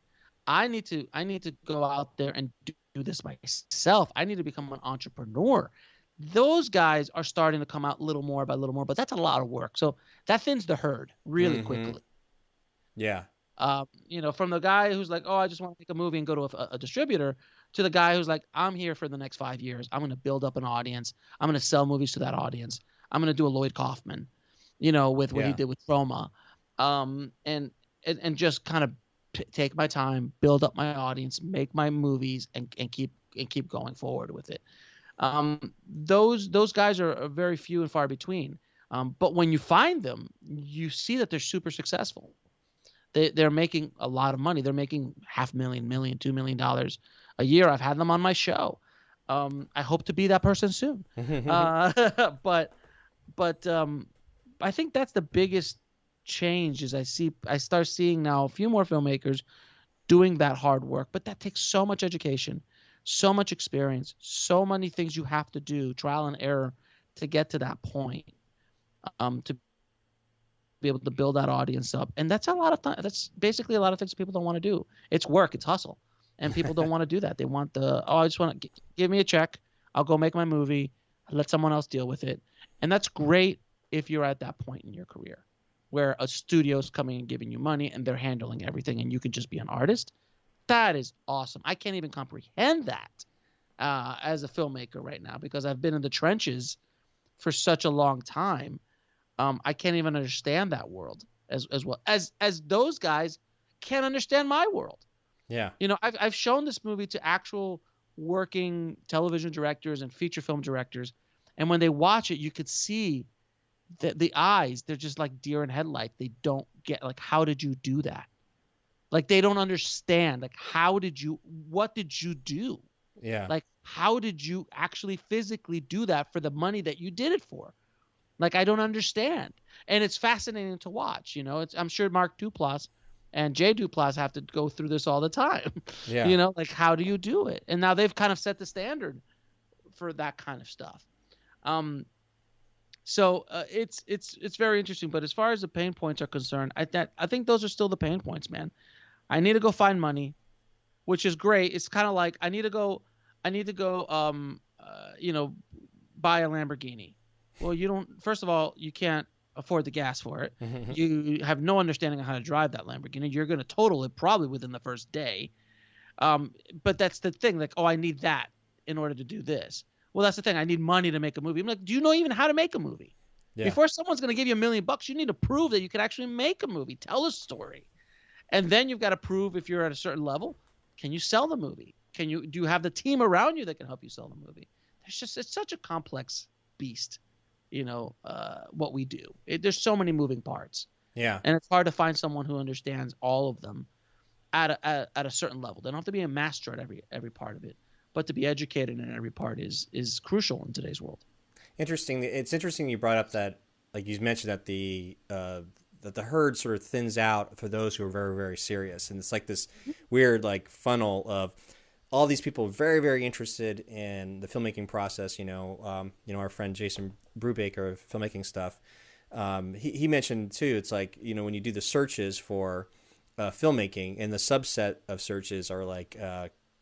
S3: I need to go out there and do this myself. I need to become an entrepreneur. Those guys are starting to come out little more by little more, but that's a lot of work. So that thins the herd really quickly.
S2: Yeah.
S3: From the guy who's like, oh, I just want to make a movie and go to a distributor, to the guy who's like, I'm here for the next 5 years. I'm going to build up an audience. I'm going to sell movies to that audience. I'm going to do a Lloyd Kaufman, with what he did with Roma, and just kind of take my time, build up my audience, make my movies, and keep going forward with it. Those guys are very few and far between. But when you find them, you see that they're super successful. They're making a lot of money. They're making $500,000, $2 million a year. I've had them on my show. I hope to be that person soon. But I think that's the biggest change is I start seeing now a few more filmmakers doing that hard work, but that takes so much education, so much experience, so many things you have to do, trial and error to get to that point, to be able to build that audience up. And that's a lot of time. That's basically a lot of things people don't want to do. It's work, it's hustle. And people don't want to do that. They want I just want to give me a check. I'll go make my movie, let someone else deal with it. And that's great if you're at that point in your career where a studio's coming and giving you money and they're handling everything and you can just be an artist. That is awesome. I can't even comprehend that as a filmmaker right now because I've been in the trenches for such a long time. I can't even understand that world as well as those guys can't understand my world.
S2: Yeah.
S3: I've shown this movie to actual working television directors and feature film directors. And when they watch it, you could see the eyes, they're just like deer in headlight. They don't get, like, how did you do that? Like, they don't understand. Like, what did you do?
S2: Yeah.
S3: Like, how did you actually physically do that for the money that you did it for? Like, I don't understand. And it's fascinating to watch. I'm sure Mark Duplass and Jay Duplass have to go through this all the time.
S2: Yeah.
S3: Like, how do you do it? And now they've kind of set the standard for that kind of stuff. So it's very interesting. But as far as the pain points are concerned, I think those are still the pain points, man. I need to go find money, which is great. It's kind of like I need to go buy a Lamborghini. Well, first of all, you can't afford the gas for it. You have no understanding of how to drive that Lamborghini. You're going to total it probably within the first day. But that's the thing. Like, I need that in order to do this. Well, that's the thing. I need money to make a movie. I'm like, do you know even how to make a movie? Yeah. Before someone's going to give you $1 million, you need to prove that you can actually make a movie, tell a story. And then you've got to prove if you're at a certain level, can you sell the movie? Do you have the team around you that can help you sell the movie? It's such a complex beast, what we do. There's so many moving parts.
S2: Yeah.
S3: And it's hard to find someone who understands all of them at a certain level. They don't have to be a master at every part of it. But to be educated in every part is crucial in today's world.
S2: Interesting. It's interesting you brought up that, like you mentioned, that that the herd sort of thins out for those who are very, very serious, and it's like this weird like funnel of all these people very, very interested in the filmmaking process. Our friend Jason Brubaker of Filmmaking Stuff, he mentioned too. It's like when you do the searches for filmmaking, and the subset of searches are like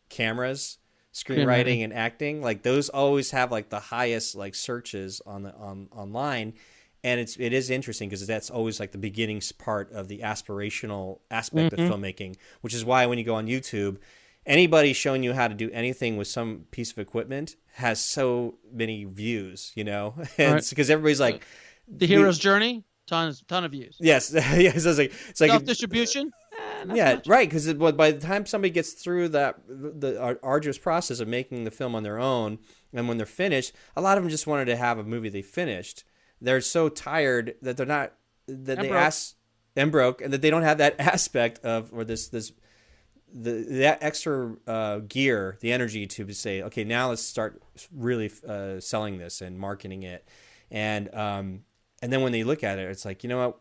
S2: cameras, screenwriting, and acting. Like those always have like the highest like searches online. And it is interesting because that's always like the beginning part of the aspirational aspect of filmmaking, which is why when you go on YouTube, anybody showing you how to do anything with some piece of equipment has so many views, and it's because everybody's like
S3: the hero's journey, ton of views.
S2: Yes. Yes. It's like
S3: self-distribution. not
S2: Yeah,
S3: so much.
S2: right. Because by the time somebody gets through the arduous process of making the film on their own, and when they're finished, a lot of them just wanted to have a movie they finished. They're so tired that they're not that
S3: And
S2: they
S3: broke.
S2: ask and broke, and that they don't have that aspect of or that extra gear, the energy to say, okay, now let's start really selling this and marketing it, and then when they look at it, it's like, you know what?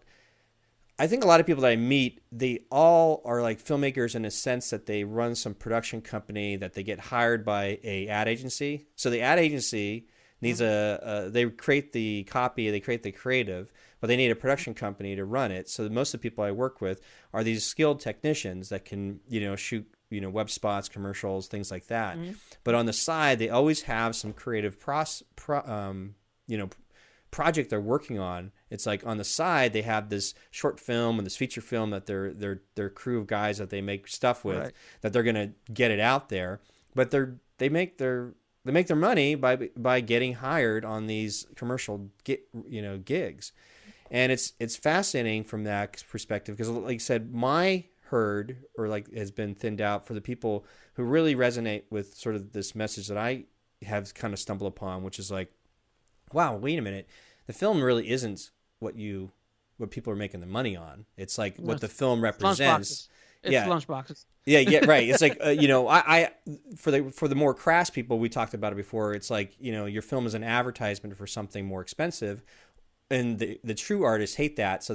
S2: I think a lot of people that I meet, they all are like filmmakers in a sense that they run some production company that they get hired by a ad agency. So the ad agency needs they create the copy, they create the creative, but they need a production company to run it. So most of the people I work with are these skilled technicians that can, shoot, web spots, commercials, things like that. But on the side, they always have some creative project they're working on. It's like on the side they have this short film and this feature film that their crew of guys that they make stuff with, right, that they're gonna get it out there, but they make their money by getting hired on these commercial gigs, and it's fascinating from that perspective because, like I said, my herd has been thinned out for the people who really resonate with sort of this message that I have kind of stumbled upon, which is like, wow, wait a minute, the film really isn't what people are making the money on. It's like what the film represents.
S3: It's lunchboxes.
S2: Yeah, right. It's like I for the more crass people, we talked about it before. It's like, your film is an advertisement for something more expensive, and the true artists hate that. So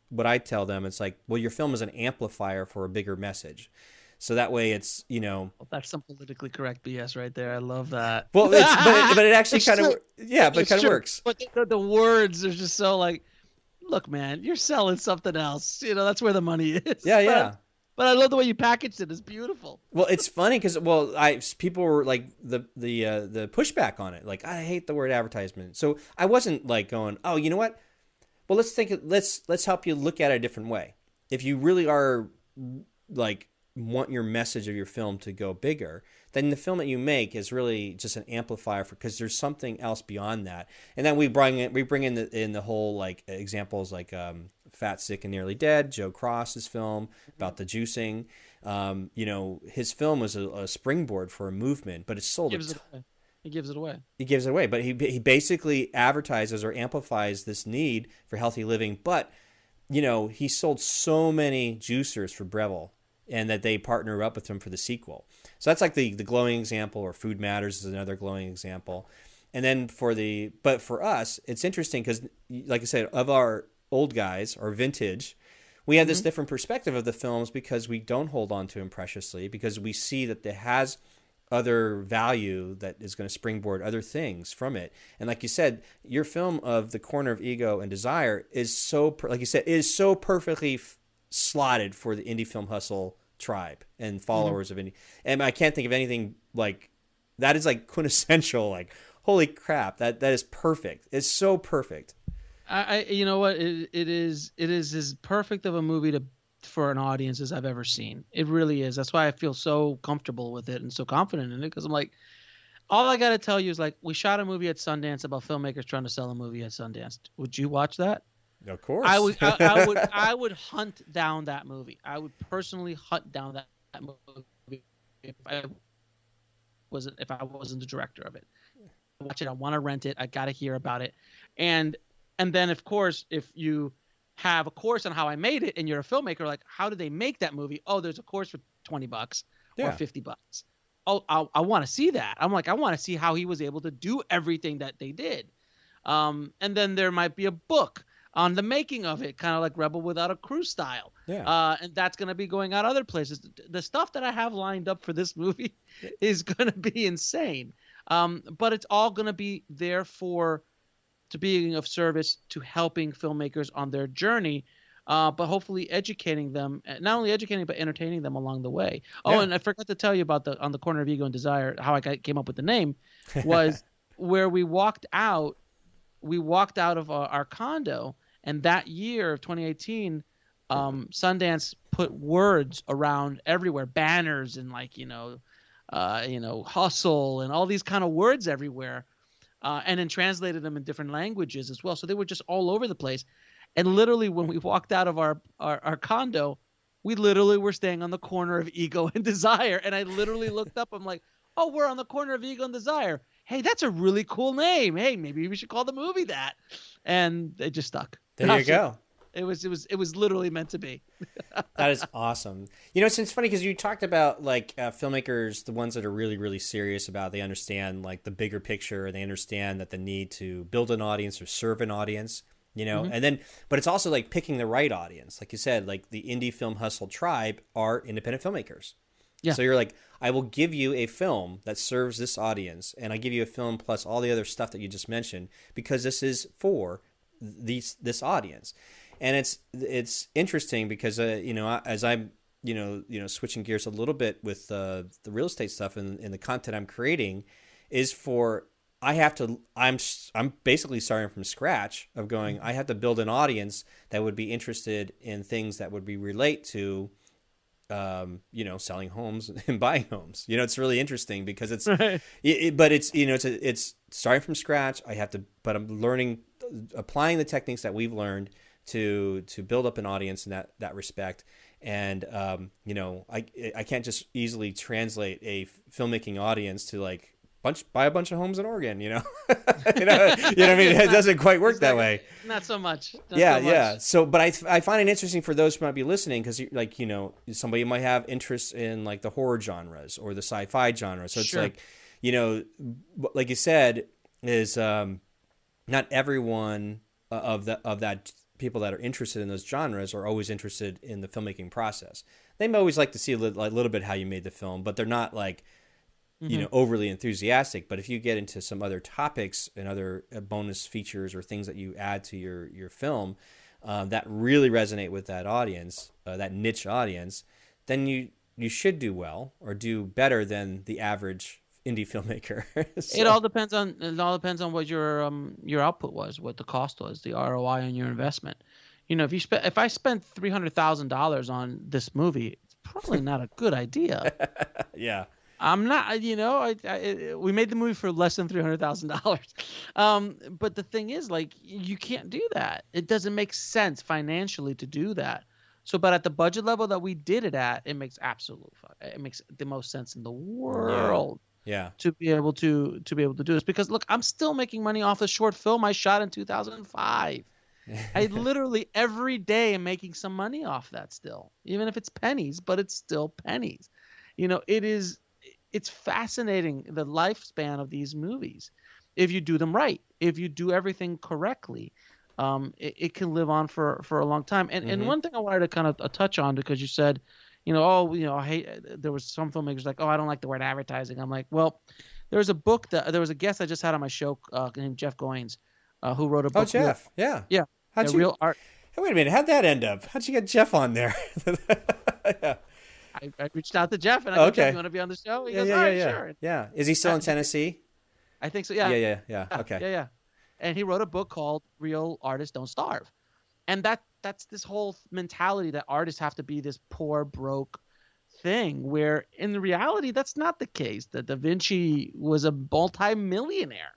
S2: what I tell them, it's like, well, your film is an amplifier for a bigger message. So that way it's,
S3: Well, that's some politically correct BS right there. I love that.
S2: Well, but it actually kind of, yeah, but it kind of works.
S3: But the words are just so like, look, man, you're selling something else. That's where the money is.
S2: Yeah.
S3: But I love the way you packaged it. It's beautiful.
S2: Well, it's funny because, people were like the pushback on it. Like, I hate the word advertisement. So I wasn't like going, oh, you know what? Well, let's help you look at it a different way. If you really are like, want your message of your film to go bigger, then the film that you make is really just an amplifier because there's something else beyond that. And then we bring in the whole like examples like Fat, Sick, and Nearly Dead, Joe Cross's film
S3: Mm-hmm.
S2: about the juicing. His film was a springboard for a movement, but it sold
S3: He gives it away.
S2: He gives it away, but he basically advertises or amplifies this need for healthy living. But he sold so many juicers for Breville, and that they partner up with him for the sequel. So that's like the glowing example, or Food Matters is another glowing example. And then but for us, it's interesting because, like I said, of our old guys or vintage, we have this different perspective of the films because we don't hold on to them preciously, because we see that it has other value that is going to springboard other things from it. And like you said, your film of The Corner of Ego and Desire is so, like you said, is so perfectly slotted for the indie film hustle tribe and followers of indie. And I can't think of anything like that is like quintessential, like, holy crap, that is perfect. It's so perfect.
S3: You know what? It is as perfect of a movie for an audience as I've ever seen. It really is. That's why I feel so comfortable with it and so confident in it, because I'm like, all I got to tell you is like, we shot a movie at Sundance about filmmakers trying to sell a movie at Sundance. Would you watch that?
S2: Of course.
S3: I would hunt down that movie. I would personally hunt down that movie if I wasn't the director of it. Watch it. I want to rent it. I got to hear about it. And then, of course, if you have a course on how I made it and you're a filmmaker, like, how did they make that movie? Oh, there's a course for $20 or $50. Oh, I want to see that. I'm like, I want to see how he was able to do everything that they did. And then there might be a book on the making of it, kind of like Rebel Without a Crew style.
S2: Yeah.
S3: And that's going to be going out other places. The stuff that I have lined up for this movie is going to be insane. But it's all going to be there to being of service to helping filmmakers on their journey, but hopefully educating them, not only educating, but entertaining them along the way. Oh, and I forgot to tell you about on the Corner of Ego and Desire, how I came up with the name was where we walked out of our condo. And that year of 2018, Sundance put words around everywhere, banners and like, hustle and all these kind of words everywhere, and then translated them in different languages as well. So they were just all over the place. And literally when we walked out of our condo, We literally were staying on the corner of Ego and Desire. And I literally looked up. I'm like, oh, we're on the corner of Ego and Desire. Hey, that's a really cool name. Hey, maybe we should call the movie that. And it just stuck.
S2: There you go.
S3: It was literally meant to be.
S2: That is awesome. You know, it's funny because you talked about like filmmakers, the ones that are really, really serious about, they understand like the bigger picture, and they understand that the need to build an audience or serve an audience, you know, and then, but it's also like picking the right audience. Like you said, like the indie film hustle tribe are independent filmmakers. Yeah. So you're like, I will give you a film that serves this audience, and I give you a film plus all the other stuff that you just mentioned, because this is for this audience. And it's interesting because you know, as I'm you know switching gears a little bit with the real estate stuff and the content I'm creating, is for I'm basically starting from scratch of going, I have to build an audience that would be interested in things that would relate to you know, selling homes and buying homes. You know, it's really interesting because it's but it's, you know, it's starting from scratch. But I'm learning, applying the techniques that we've learned to build up an audience in that respect. And you know, I can't just easily translate a filmmaking audience to like buy a bunch of homes in Oregon, you know. you know what I mean? It doesn't quite work that way.
S3: Not so much.
S2: Yeah. So, but I find it interesting for those who might be listening, because like, you know, somebody might have interest in like the horror genres or the sci-fi genre. So it's like, you know, like you said, is not everyone of that people that are interested in those genres are always interested in the filmmaking process. They may always like to see a little bit how you made the film, but they're not like, you know, overly enthusiastic. But if you get into some other topics and other bonus features or things that you add to your film that really resonate with that audience, that niche audience, then you should do well or do better than the average indie filmmaker. So. It
S3: all depends on what your output was, what the cost was, the ROI on your investment. You know, if I spent $300,000 on this movie, it's probably not a good idea.
S2: Yeah.
S3: I'm not, you know, we made the movie for less than $300,000. But the thing is, like, you can't do that. It doesn't make sense financially to do that. So, but at the budget level that we did it at, it makes the most sense in the world.
S2: Yeah.
S3: To be able to do this, because look, I'm still making money off a short film I shot in 2005. I literally every day am making some money off that still, even if it's pennies, but it's still pennies. You know, it's fascinating, the lifespan of these movies. If you do them right, if you do everything correctly, it can live on for a long time. And one thing I wanted to kind of touch on, because you said, you know, I hate, there was some filmmakers like, oh, I don't like the word advertising. I'm like, well, there was a guest I just had on my show named Jeff Goins, who wrote a book.
S2: Oh, Jeff. Yeah.
S3: Real art.
S2: Hey, wait a minute. How'd that end up? How'd you get Jeff on there?
S3: Yeah. I reached out to Jeff and I go, Jeff, you want to be on the show? He goes, all right, sure.
S2: Yeah. Is he still in Tennessee?
S3: I think so. Yeah.
S2: Yeah. Okay.
S3: Yeah. And he wrote a book called Real Artists Don't Starve. And that's this whole mentality that artists have to be this poor, broke thing, where in reality, that's not the case. That Da Vinci was a multi-millionaire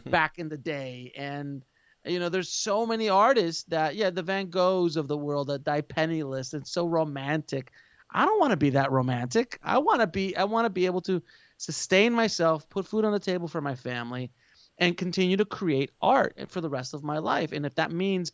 S3: back in the day. And, you know, there's so many artists that, the Van Goghs of the world that die penniless and so romantic. I don't want to be that romantic. I want to be able to sustain myself, put food on the table for my family, and continue to create art for the rest of my life. And if that means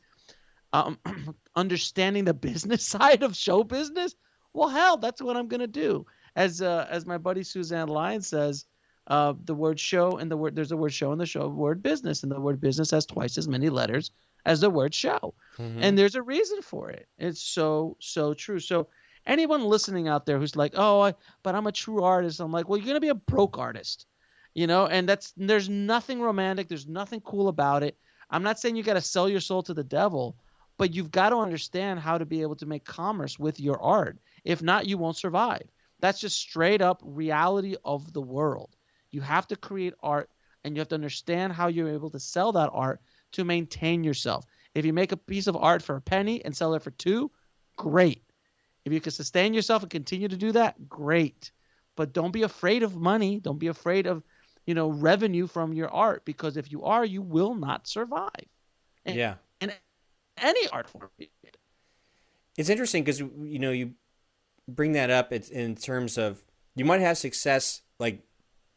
S3: understanding the business side of show business, well, hell, that's what I'm going to do. As my buddy Suzanne Lyons says, the word show and there's a word show in the show word business, and the word business has twice as many letters as the word show. And there's a reason for it. It's so true. So anyone listening out there who's like, but I'm a true artist, I'm like, well, you're going to be a broke artist, you know, and there's nothing romantic. There's nothing cool about it. I'm not saying you got to sell your soul to the devil, but you've got to understand how to be able to make commerce with your art. If not, you won't survive. That's just straight up reality of the world. You have to create art, and you have to understand how you're able to sell that art to maintain yourself. If you make a piece of art for a penny and sell it for $2, great. If you can sustain yourself and continue to do that, great. But don't be afraid of money. Don't be afraid of, you know, revenue from your art, because if you are, you will not survive. And any art form.
S2: It's interesting because, you know, bring that up. It's in terms of you might have success, like,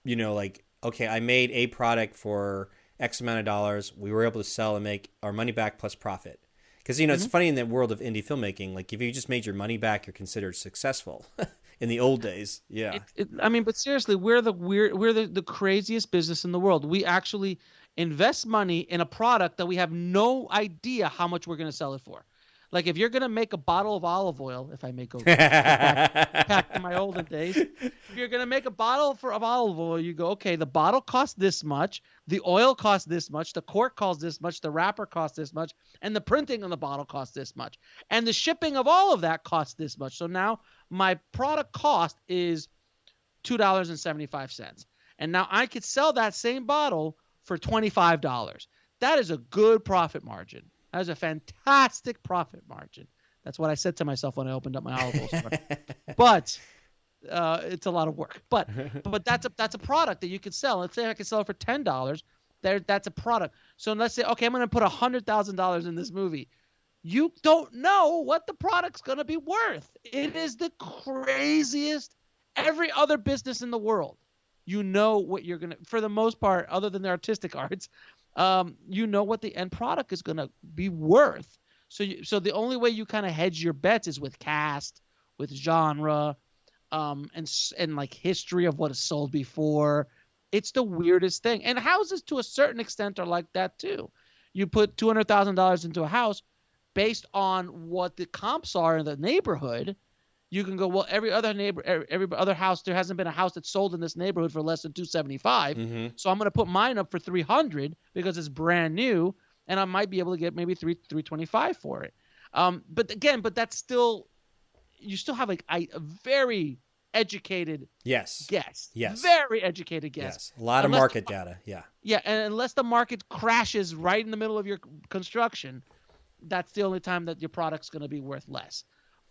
S2: like, okay, I made a product for X amount of dollars. We were able to sell and make our money back plus profit. Because, it's funny in the world of indie filmmaking, like if you just made your money back, you're considered successful in the old days. Yeah.
S3: But seriously, we're the craziest business in the world. We actually invest money in a product that we have no idea how much we're going to sell it for. Like if you're going to make a bottle of olive oil, if I may go back to my olden days, if you're going to make a bottle of olive oil, you go, okay, the bottle costs this much, the oil costs this much, the cork costs this much, the wrapper costs this much, and the printing on the bottle costs this much. And the shipping of all of that costs this much. So now my product cost is $2.75. And now I could sell that same bottle for $25. That is a good profit margin. That is a fantastic profit margin. That's what I said to myself when I opened up my olive oil store. But it's a lot of work. But that's a product that you could sell. Let's say I could sell it for $10. That's a product. So let's say, okay, I'm going to put $100,000 in this movie. You don't know what the product's going to be worth. It is the craziest. Every other business in the world, you know what you're going to, for the most part, other than the artistic arts, you know what the end product is going to be worth. So the only way you kind of hedge your bets is with cast, with genre, and like history of what is sold before. It's the weirdest thing. And houses to a certain extent are like that too. You put $200,000 into a house based on what the comps are in the neighborhood. You can go, well, every other house, there hasn't been a house that's sold in this neighborhood for less than $275. Mm-hmm. So I'm going to put mine up for $300 because it's brand new, and I might be able to get maybe $325 for it. But that's still, you still have like a very educated guest. Yes. Very educated guest.
S2: Yes. A lot of market data. Yeah.
S3: Yeah. And unless the market crashes right in the middle of your construction, that's the only time that your product's going to be worth less.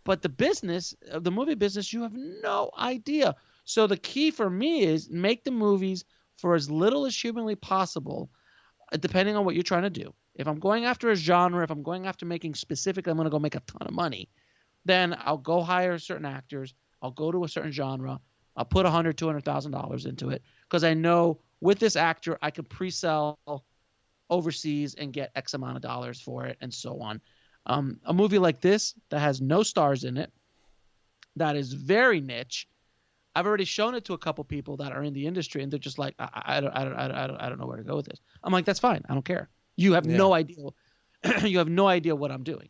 S3: But the movie business, you have no idea. So the key for me is make the movies for as little as humanly possible, depending on what you're trying to do. If I'm going after a genre, if I'm going after making specific, I'm going to go make a ton of money, then I'll go hire certain actors. I'll go to a certain genre. I'll put $100,000, $200,000 into it because I know with this actor, I can pre-sell overseas and get X amount of dollars for it and so on. A movie like this that has no stars in it, that is very niche. I've already shown it to a couple people that are in the industry, and they're just like, I don't know where to go with this. I'm like, that's fine. I don't care. You have no idea. You have no idea what I'm doing,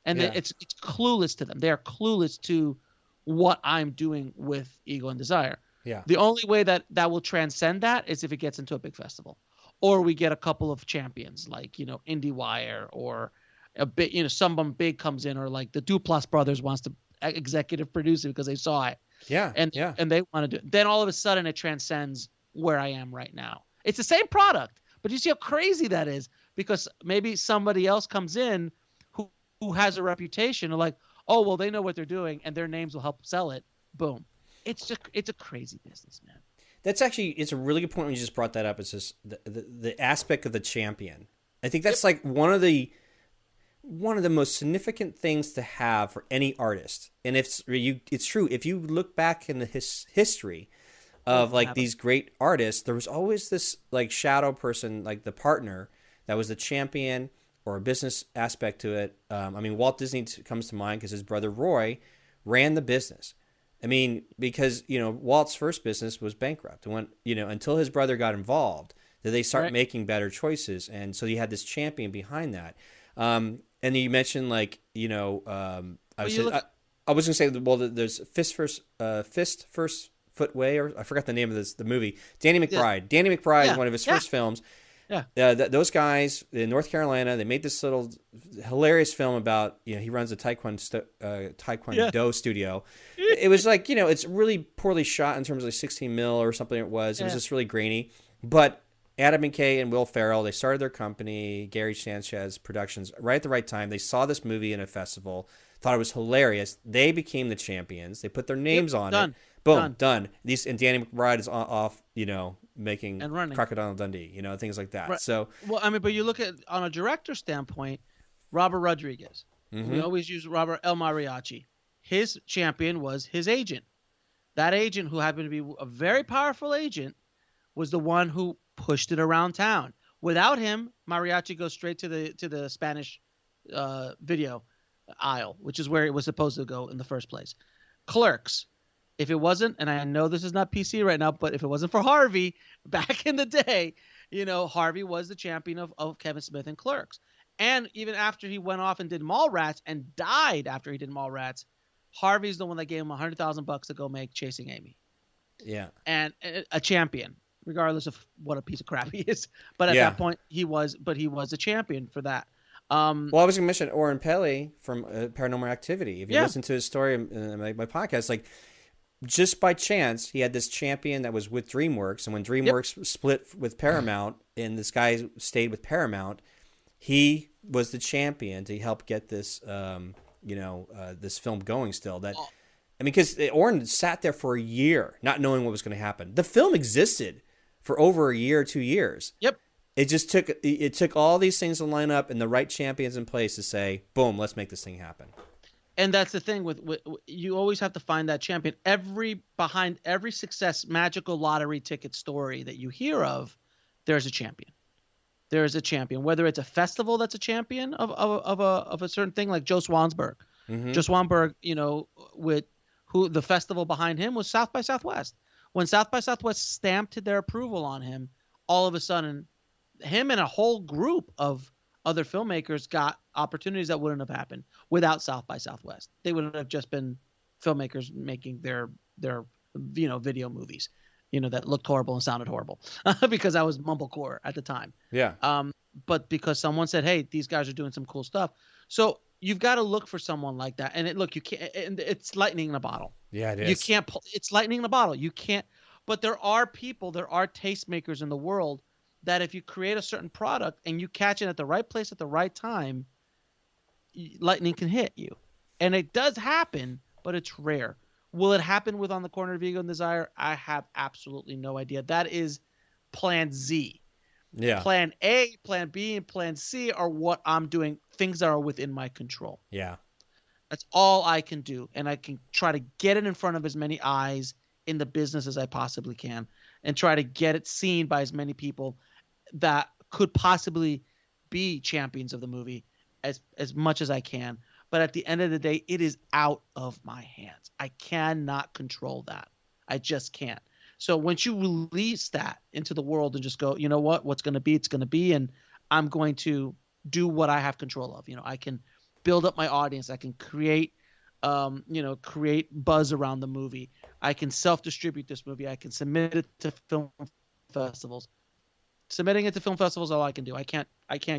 S3: and it's clueless to them. They are clueless to what I'm doing with Ego and Desire. Yeah. The only way that will transcend that is if it gets into a big festival, or we get a couple of champions like IndieWire or a bit, someone big comes in, or like the Duplass brothers wants to executive produce it because they saw it. Yeah. And they want to do it. Then all of a sudden it transcends where I am right now. It's the same product, but you see how crazy that is because maybe somebody else comes in who has a reputation of like, oh, well, they know what they're doing and their names will help sell it. Boom. It's a crazy business, man.
S2: That's actually, it's a really good point when you just brought that up. It's just the aspect of the champion. I think that's like one of the most significant things to have for any artist. And it's true. If you look back in the history of like these great artists, there was always this like shadow person, like the partner that was the champion or a business aspect to it. Walt Disney comes to mind because his brother Roy ran the business. Because, Walt's first business was bankrupt. And when, until his brother got involved, did they start making better choices. And so you had this champion behind that. And you mentioned like, I was going to say, well, there's Fist First Footway, or I forgot the name of the movie. Danny McBride. Yeah. Danny McBride is one of his first films. Yeah. Those guys in North Carolina, they made this little hilarious film about, he runs a Taekwondo studio. It was like, it's really poorly shot in terms of like 16 mil or something it was. It was just really grainy. But Adam McKay and Will Ferrell, they started their company, Gary Sanchez Productions, right at the right time. They saw this movie in a festival, thought it was hilarious. They became the champions. They put their names on it. Boom, done. And Danny McBride is off, making and running Crocodile Dundee, things like that. Right. So,
S3: but you look at on a director standpoint, Robert Rodriguez. Mm-hmm. We always use Robert El Mariachi. his champion was his agent. That agent, who happened to be a very powerful agent, was the one who pushed it around town. Without him, Mariachi goes straight to the Spanish video aisle, which is where it was supposed to go in the first place. Clerks. If it wasn't, and I know this is not PC right now, but if it wasn't for Harvey back in the day, Harvey was the champion of Kevin Smith and Clerks. And even after he went off and did Mallrats and died after he did Mallrats, Harvey's the one that gave him $100,000 to go make Chasing Amy.
S2: Yeah.
S3: And a champion, regardless of what a piece of crap he is. But at that point, he was a champion for that.
S2: Well, I was going to mention Oren Peli from Paranormal Activity. If you listen to his story in my podcast, like, just by chance, he had this champion that was with DreamWorks. And when DreamWorks split with Paramount and this guy stayed with Paramount, he was the champion to help get this this film going still. Because Oren sat there for a year not knowing what was going to happen. The film existed for over a year, 2 years.
S3: Yep.
S2: It just took all these things to line up and the right champions in place to say, boom, let's make this thing happen.
S3: And that's the thing with you always have to find that champion. Behind every success, magical lottery ticket story that you hear of, there's a champion. There is a champion, whether it's a festival that's a champion of a certain thing, like Joe Swansburg.
S2: Mm-hmm.
S3: Joe Swansburg, with who the festival behind him was South by Southwest. When South by Southwest stamped their approval on him, all of a sudden, him and a whole group of other filmmakers got opportunities that wouldn't have happened without South by Southwest. They would have just been filmmakers making their video movies, that looked horrible and sounded horrible because I was mumblecore at the time.
S2: Yeah.
S3: But because someone said, hey, these guys are doing some cool stuff. So you've got to look for someone like that. And you can't, and it's lightning in a bottle.
S2: Yeah, it is.
S3: You can't, it's lightning in a bottle. You can't, but there are tastemakers in the world that if you create a certain product and you catch it at the right place at the right time, lightning can hit you. And it does happen, but it's rare. Will it happen with On the Corner of Ego and Desire? I have absolutely no idea. That is plan Z.
S2: Yeah.
S3: Plan A, plan B, and plan C are what I'm doing. Things that are within my control.
S2: Yeah.
S3: That's all I can do. And I can try to get it in front of as many eyes in the business as I possibly can and try to get it seen by as many people that could possibly be champions of the movie as much as I can. But at the end of the day, it is out of my hands. I cannot control that. I just can't. So once you release that into the world and just go, you know what, what's going to be, it's going to be, and I'm going to do what I have control of. I can build up my audience. I can create buzz around the movie. I can self-distribute this movie. I can submit it to film festivals. Submitting it to film festivals is all I can do. I can't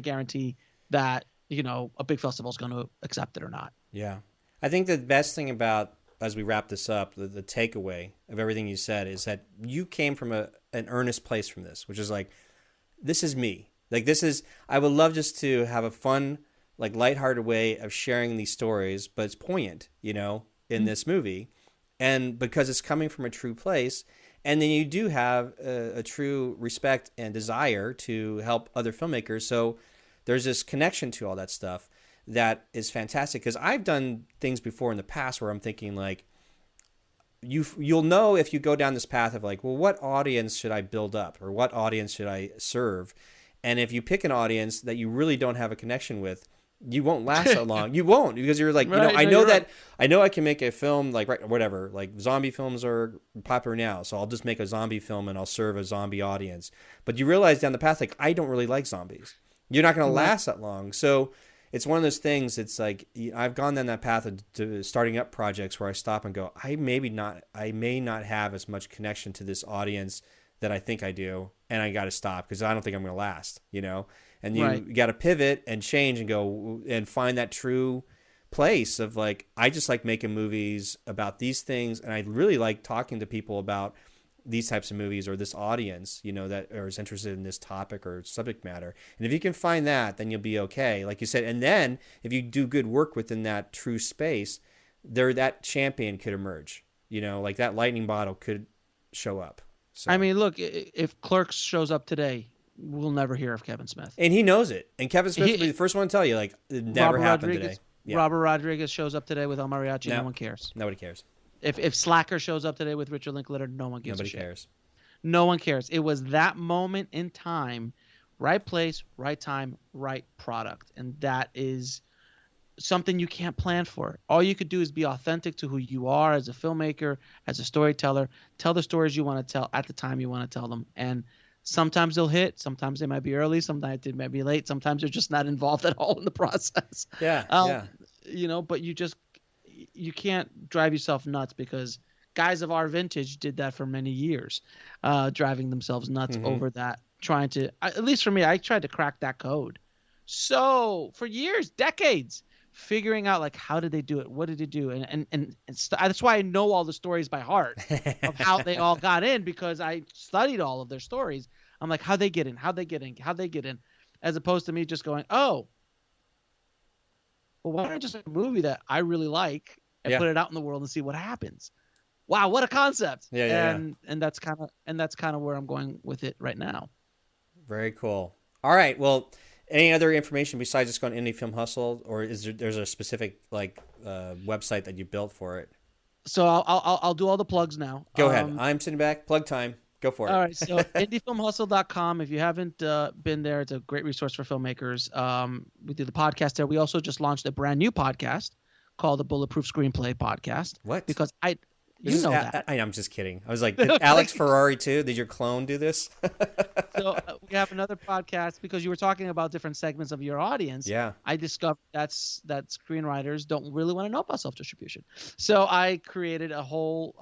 S3: guarantee that a big festival is going to accept it or not.
S2: Yeah. I think the best thing about, as we wrap this up, the takeaway of everything you said is that you came from an earnest place from this, which is like, this is me. Like, I would love just to have a fun, like, lighthearted way of sharing these stories, but it's poignant, in this movie. And because it's coming from a true place, and then you do have a true respect and desire to help other filmmakers. So there's this connection to all that stuff that is fantastic. Because I've done things before in the past where I'm thinking like, you'll know if you go down this path of like, well, what audience should I build up or what audience should I serve? And if you pick an audience that you really don't have a connection with, you won't last that long. You won't, because you're like,
S3: right,
S2: I know I can make a film like whatever, like zombie films are popular now, so I'll just make a zombie film and I'll serve a zombie audience. But you realize down the path, like, I don't really like zombies. Not going to last that long. So it's one of those things. It's like, I've gone down that path to starting up projects where I stop and go, I may not have as much connection to this audience that I think I do, and I got to stop because I don't think I'm going to last, And you got to pivot and change and go and find that true place of like, I just like making movies about these things, and I really like talking to people about these types of movies or this audience, that is interested in this topic or subject matter. And if you can find that, then you'll be okay, like you said. And then if you do good work within that true space, that champion could emerge, like that lightning bottle could show up. So.
S3: I mean, look, if Clerks shows up today, we'll never hear of Kevin Smith.
S2: And he knows it. And Kevin Smith will be the first one to tell you, like, it never happened today. Yeah.
S3: Robert Rodriguez shows up today with El Mariachi, no one cares.
S2: Nobody cares.
S3: If Slacker shows up today with Richard Linklater, no one gives a shit.
S2: Nobody cares.
S3: No one cares. It was that moment in time, right place, right time, right product. And that is something you can't plan for. All you could do is be authentic to who you are as a filmmaker, as a storyteller. Tell the stories you want to tell at the time you want to tell them. And sometimes they'll hit. Sometimes they might be early. Sometimes they might be late. Sometimes they're just not involved at all in the process.
S2: Yeah.
S3: But you can't drive yourself nuts, because guys of our vintage did that for many years, driving themselves nuts over that, trying to, at least for me, I tried to crack that code. So for years, decades, figuring out like, how did they do it? What did they do? And that's why I know all the stories by heart of how they all got in, because I studied all of their stories. I'm like, how'd they get in? How'd they get in? As opposed to me just going, oh, well, why don't I just make a movie that I really like and put it out in the world and see what happens? Wow, what a concept. And that's kind of where I'm going with it right now.
S2: Very cool. All right. Well, any other information besides just going to Indie Film Hustle, or there's a specific website that you built for it?
S3: So I'll do all the plugs now.
S2: Go ahead. I'm sitting back. Plug time. Go for it.
S3: All right. So indiefilmhustle.com. If you haven't been there, it's a great resource for filmmakers. We do the podcast there. We also just launched a brand new podcast called the Bulletproof Screenplay Podcast.
S2: What?
S3: Because that.
S2: I'm just kidding. I was like, did Alex Ferrari too? Did your clone do this?
S3: So we have another podcast because you were talking about different segments of your audience.
S2: Yeah.
S3: I discovered that screenwriters don't really want to know about self-distribution. So I created a whole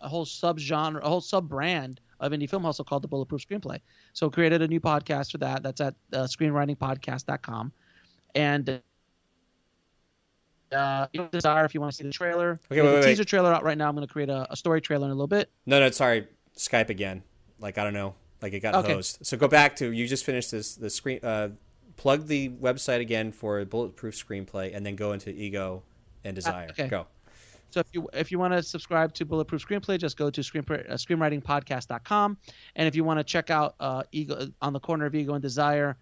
S3: subgenre, a whole sub-brand of Indie Film Hustle called the Bulletproof Screenplay. So created a new podcast for that. That's at screenwritingpodcast.com. And Desire, if you want to see the trailer.
S2: Okay,
S3: wait. Teaser trailer out right now. I'm going to create a story trailer in a little bit.
S2: No, sorry. Skype again. Like, I don't know. Like, it got hosed. So go back to, you just finished the screen, plug the website again for Bulletproof Screenplay, and then go into Ego and Desire.
S3: Okay.
S2: Go.
S3: So if you want to subscribe to Bulletproof Screenplay, just go to screenwritingpodcast.com. And if you want to check out Ego on the corner of Ego and Desire,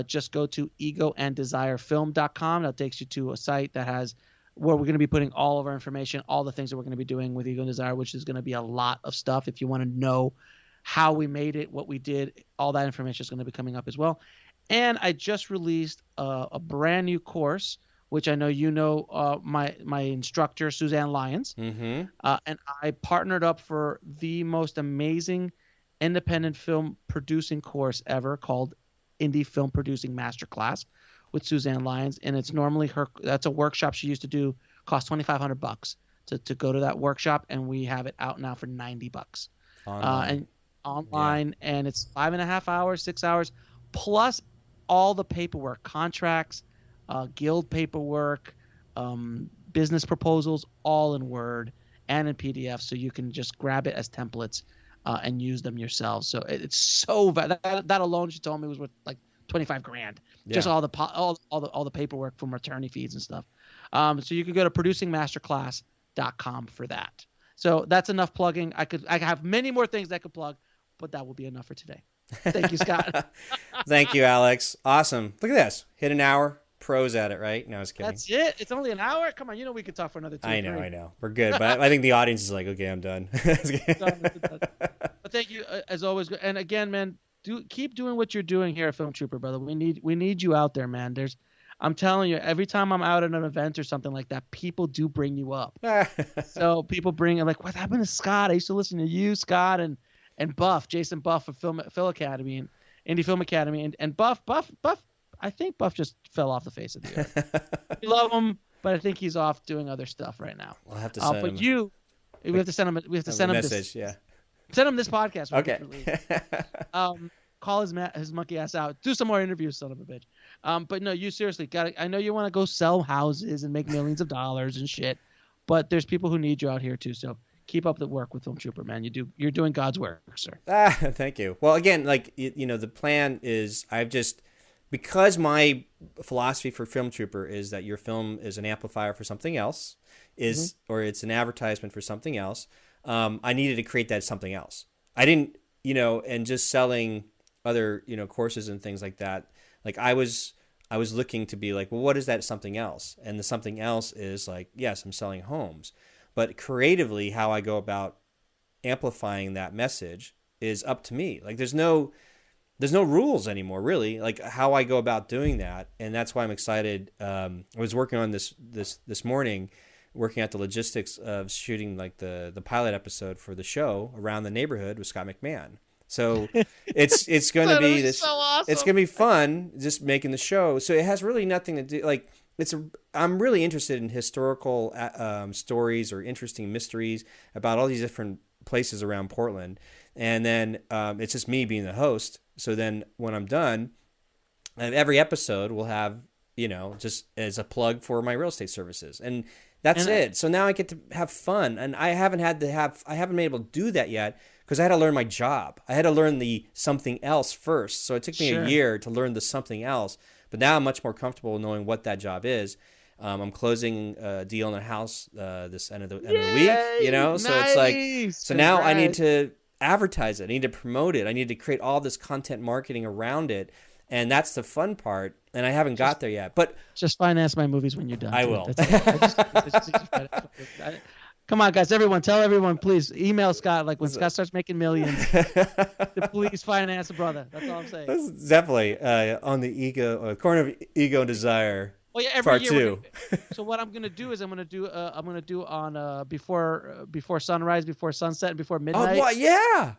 S3: just go to egoanddesirefilm.com. That takes you to a site that has where we're going to be putting all of our information, all the things that we're going to be doing with Ego and Desire, which is going to be a lot of stuff. If you want to know how we made it, what we did, all that information is going to be coming up as well. And I just released a brand new course, which I know my instructor, Suzanne Lyons.
S2: Mm-hmm.
S3: And I partnered up for the most amazing independent film producing course ever called Indie Film Producing Masterclass with Suzanne Lyons. And it's normally that's a workshop she used to do, cost $2,500 to go to that workshop. And we have it out now for $90 online. And it's 5.5 hours, 6 hours, plus all the paperwork, contracts, guild paperwork, business proposals, all in Word and in PDF. So you can just grab it as templates and use them yourselves. So it's so that alone, she told me, was worth like $25,000.
S2: Yeah.
S3: Just all the paperwork from attorney fees and stuff. So you can go to producingmasterclass.com for that. So that's enough plugging. I have many more things I could plug, but that will be enough for today. Thank you, Scott.
S2: Thank you, Alex. Awesome. Look at this. Hit an hour. Pros at it, right? No, I was kidding.
S3: That's it. It's only an hour. Come on, we could talk for another 2
S2: I know. We're good, but I think the audience is like, okay, I'm done.
S3: But thank you as always. And again, man, keep doing what you're doing here at Film Trooper, brother. We need you out there, man. I'm telling you, every time I'm out at an event or something like that, people do bring you up. So people bring like, what happened to Scott? I used to listen to you, Scott, and Buff, Jason Buff of Film Academy and Indie Film Academy, and Buff. I think Buff just fell off the face of the earth. We love him, but I think he's off doing other stuff right now.
S2: We'll have to send him.
S3: We have to send him. We have to send him
S2: message.
S3: Send him this podcast.
S2: Okay.
S3: Call his monkey ass out. Do some more interviews, son of a bitch. But no, you seriously I know you want to go sell houses and make millions of dollars and shit, but there's people who need you out here too. So keep up the work with Film Trooper, man. You're doing God's work, sir.
S2: Thank you. Well, again, like the plan is because my philosophy for Film Trooper is that your film is an amplifier for something else, or it's an advertisement for something else. I needed to create that something else. I didn't, and just selling other, courses and things like that. Like I was I was looking to be like, well, what is that something else? And the something else is like, yes, I'm selling homes, but creatively, how I go about amplifying that message is up to me. Like there's no rules anymore, really, like how I go about doing that. And that's why I'm excited. I was working on this morning, working at the logistics of shooting like the pilot episode for the show Around the Neighborhood with Scott McMahon. So it's going to be this,
S3: so awesome.
S2: It's going to be fun just making the show. So it has really nothing to do, like I'm really interested in historical stories or interesting mysteries about all these different places around Portland. And then it's just me being the host. So then when I'm done, and every episode will have, just as a plug for my real estate services. And that's it. So now I get to have fun. And I haven't been able to do that yet because I had to learn my job. I had to learn the something else first. So it took me a year to learn the something else. But now I'm much more comfortable knowing what that job is. I'm closing a deal on a house this end of the week, So it's like, so now I need to advertise it. I need to promote it. I need to create all this content marketing around it. And that's the fun part. And I haven't got there yet. But
S3: just finance my movies when you're done.
S2: I will.
S3: Come on, guys. Everyone, tell everyone, please email Scott. Like when Scott starts making millions, to please finance a brother. That's all I'm saying.
S2: This is definitely on the corner of ego and desire.
S3: Well, yeah, every
S2: part
S3: year.
S2: 2.
S3: So what I'm gonna do is I'm gonna do on before sunrise, before sunset, and before midnight.
S2: Oh, boy, yeah.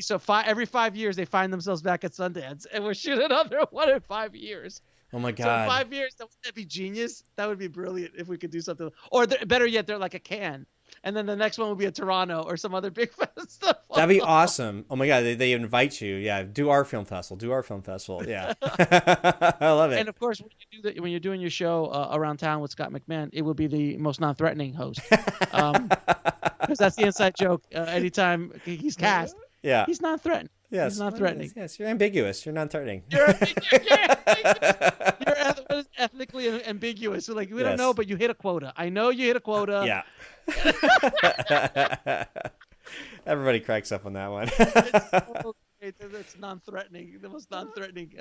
S3: So every 5 years they find themselves back at Sundance, and we're shooting another one in 5 years.
S2: Oh my God!
S3: So in 5 years, wouldn't that be genius? That would be brilliant if we could do something. Or better yet, they're like a Cannes, and then the next one will be a Toronto or some other big festival.
S2: That'd be awesome. Oh my God, they invite you. Yeah, do our film festival. Yeah, I love it.
S3: And of course, when you're doing your show around town with Scott McMahon, it will be the most non-threatening host, because that's the inside joke. Anytime he's cast, he's non-threatening.
S2: Yes,
S3: he's non-threatening.
S2: Yes, you're ambiguous. You're non-threatening.
S3: You're ethnically ambiguous. So like we don't know, but you hit a quota. I know you hit a quota.
S2: Yeah. Everybody cracks up on that one.
S3: It's non-threatening. The most non-threatening.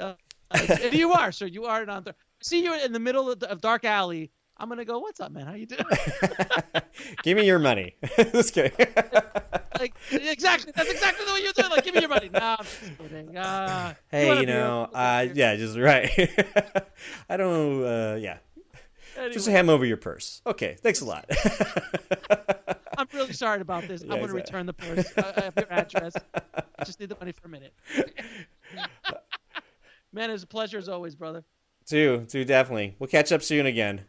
S3: You are, sir. You are non-threatening. See you in the middle of dark alley. I'm gonna go. What's up, man? How you doing?
S2: Give me your money. Just kidding.
S3: Like exactly. That's exactly the way you're doing. Like, give me your money. No, I'm just kidding.
S2: Hey, yeah, just right. I don't. Yeah. Anyway. Just hand over your purse. Okay, thanks a lot.
S3: I'm really sorry about this. I'm going to return the purse. I have your address. I just need the money for a minute. Man, it's a pleasure as always, brother.
S2: Too, definitely. We'll catch up soon again.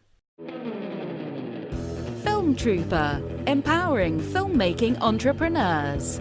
S1: Film Trooper, empowering filmmaking entrepreneurs.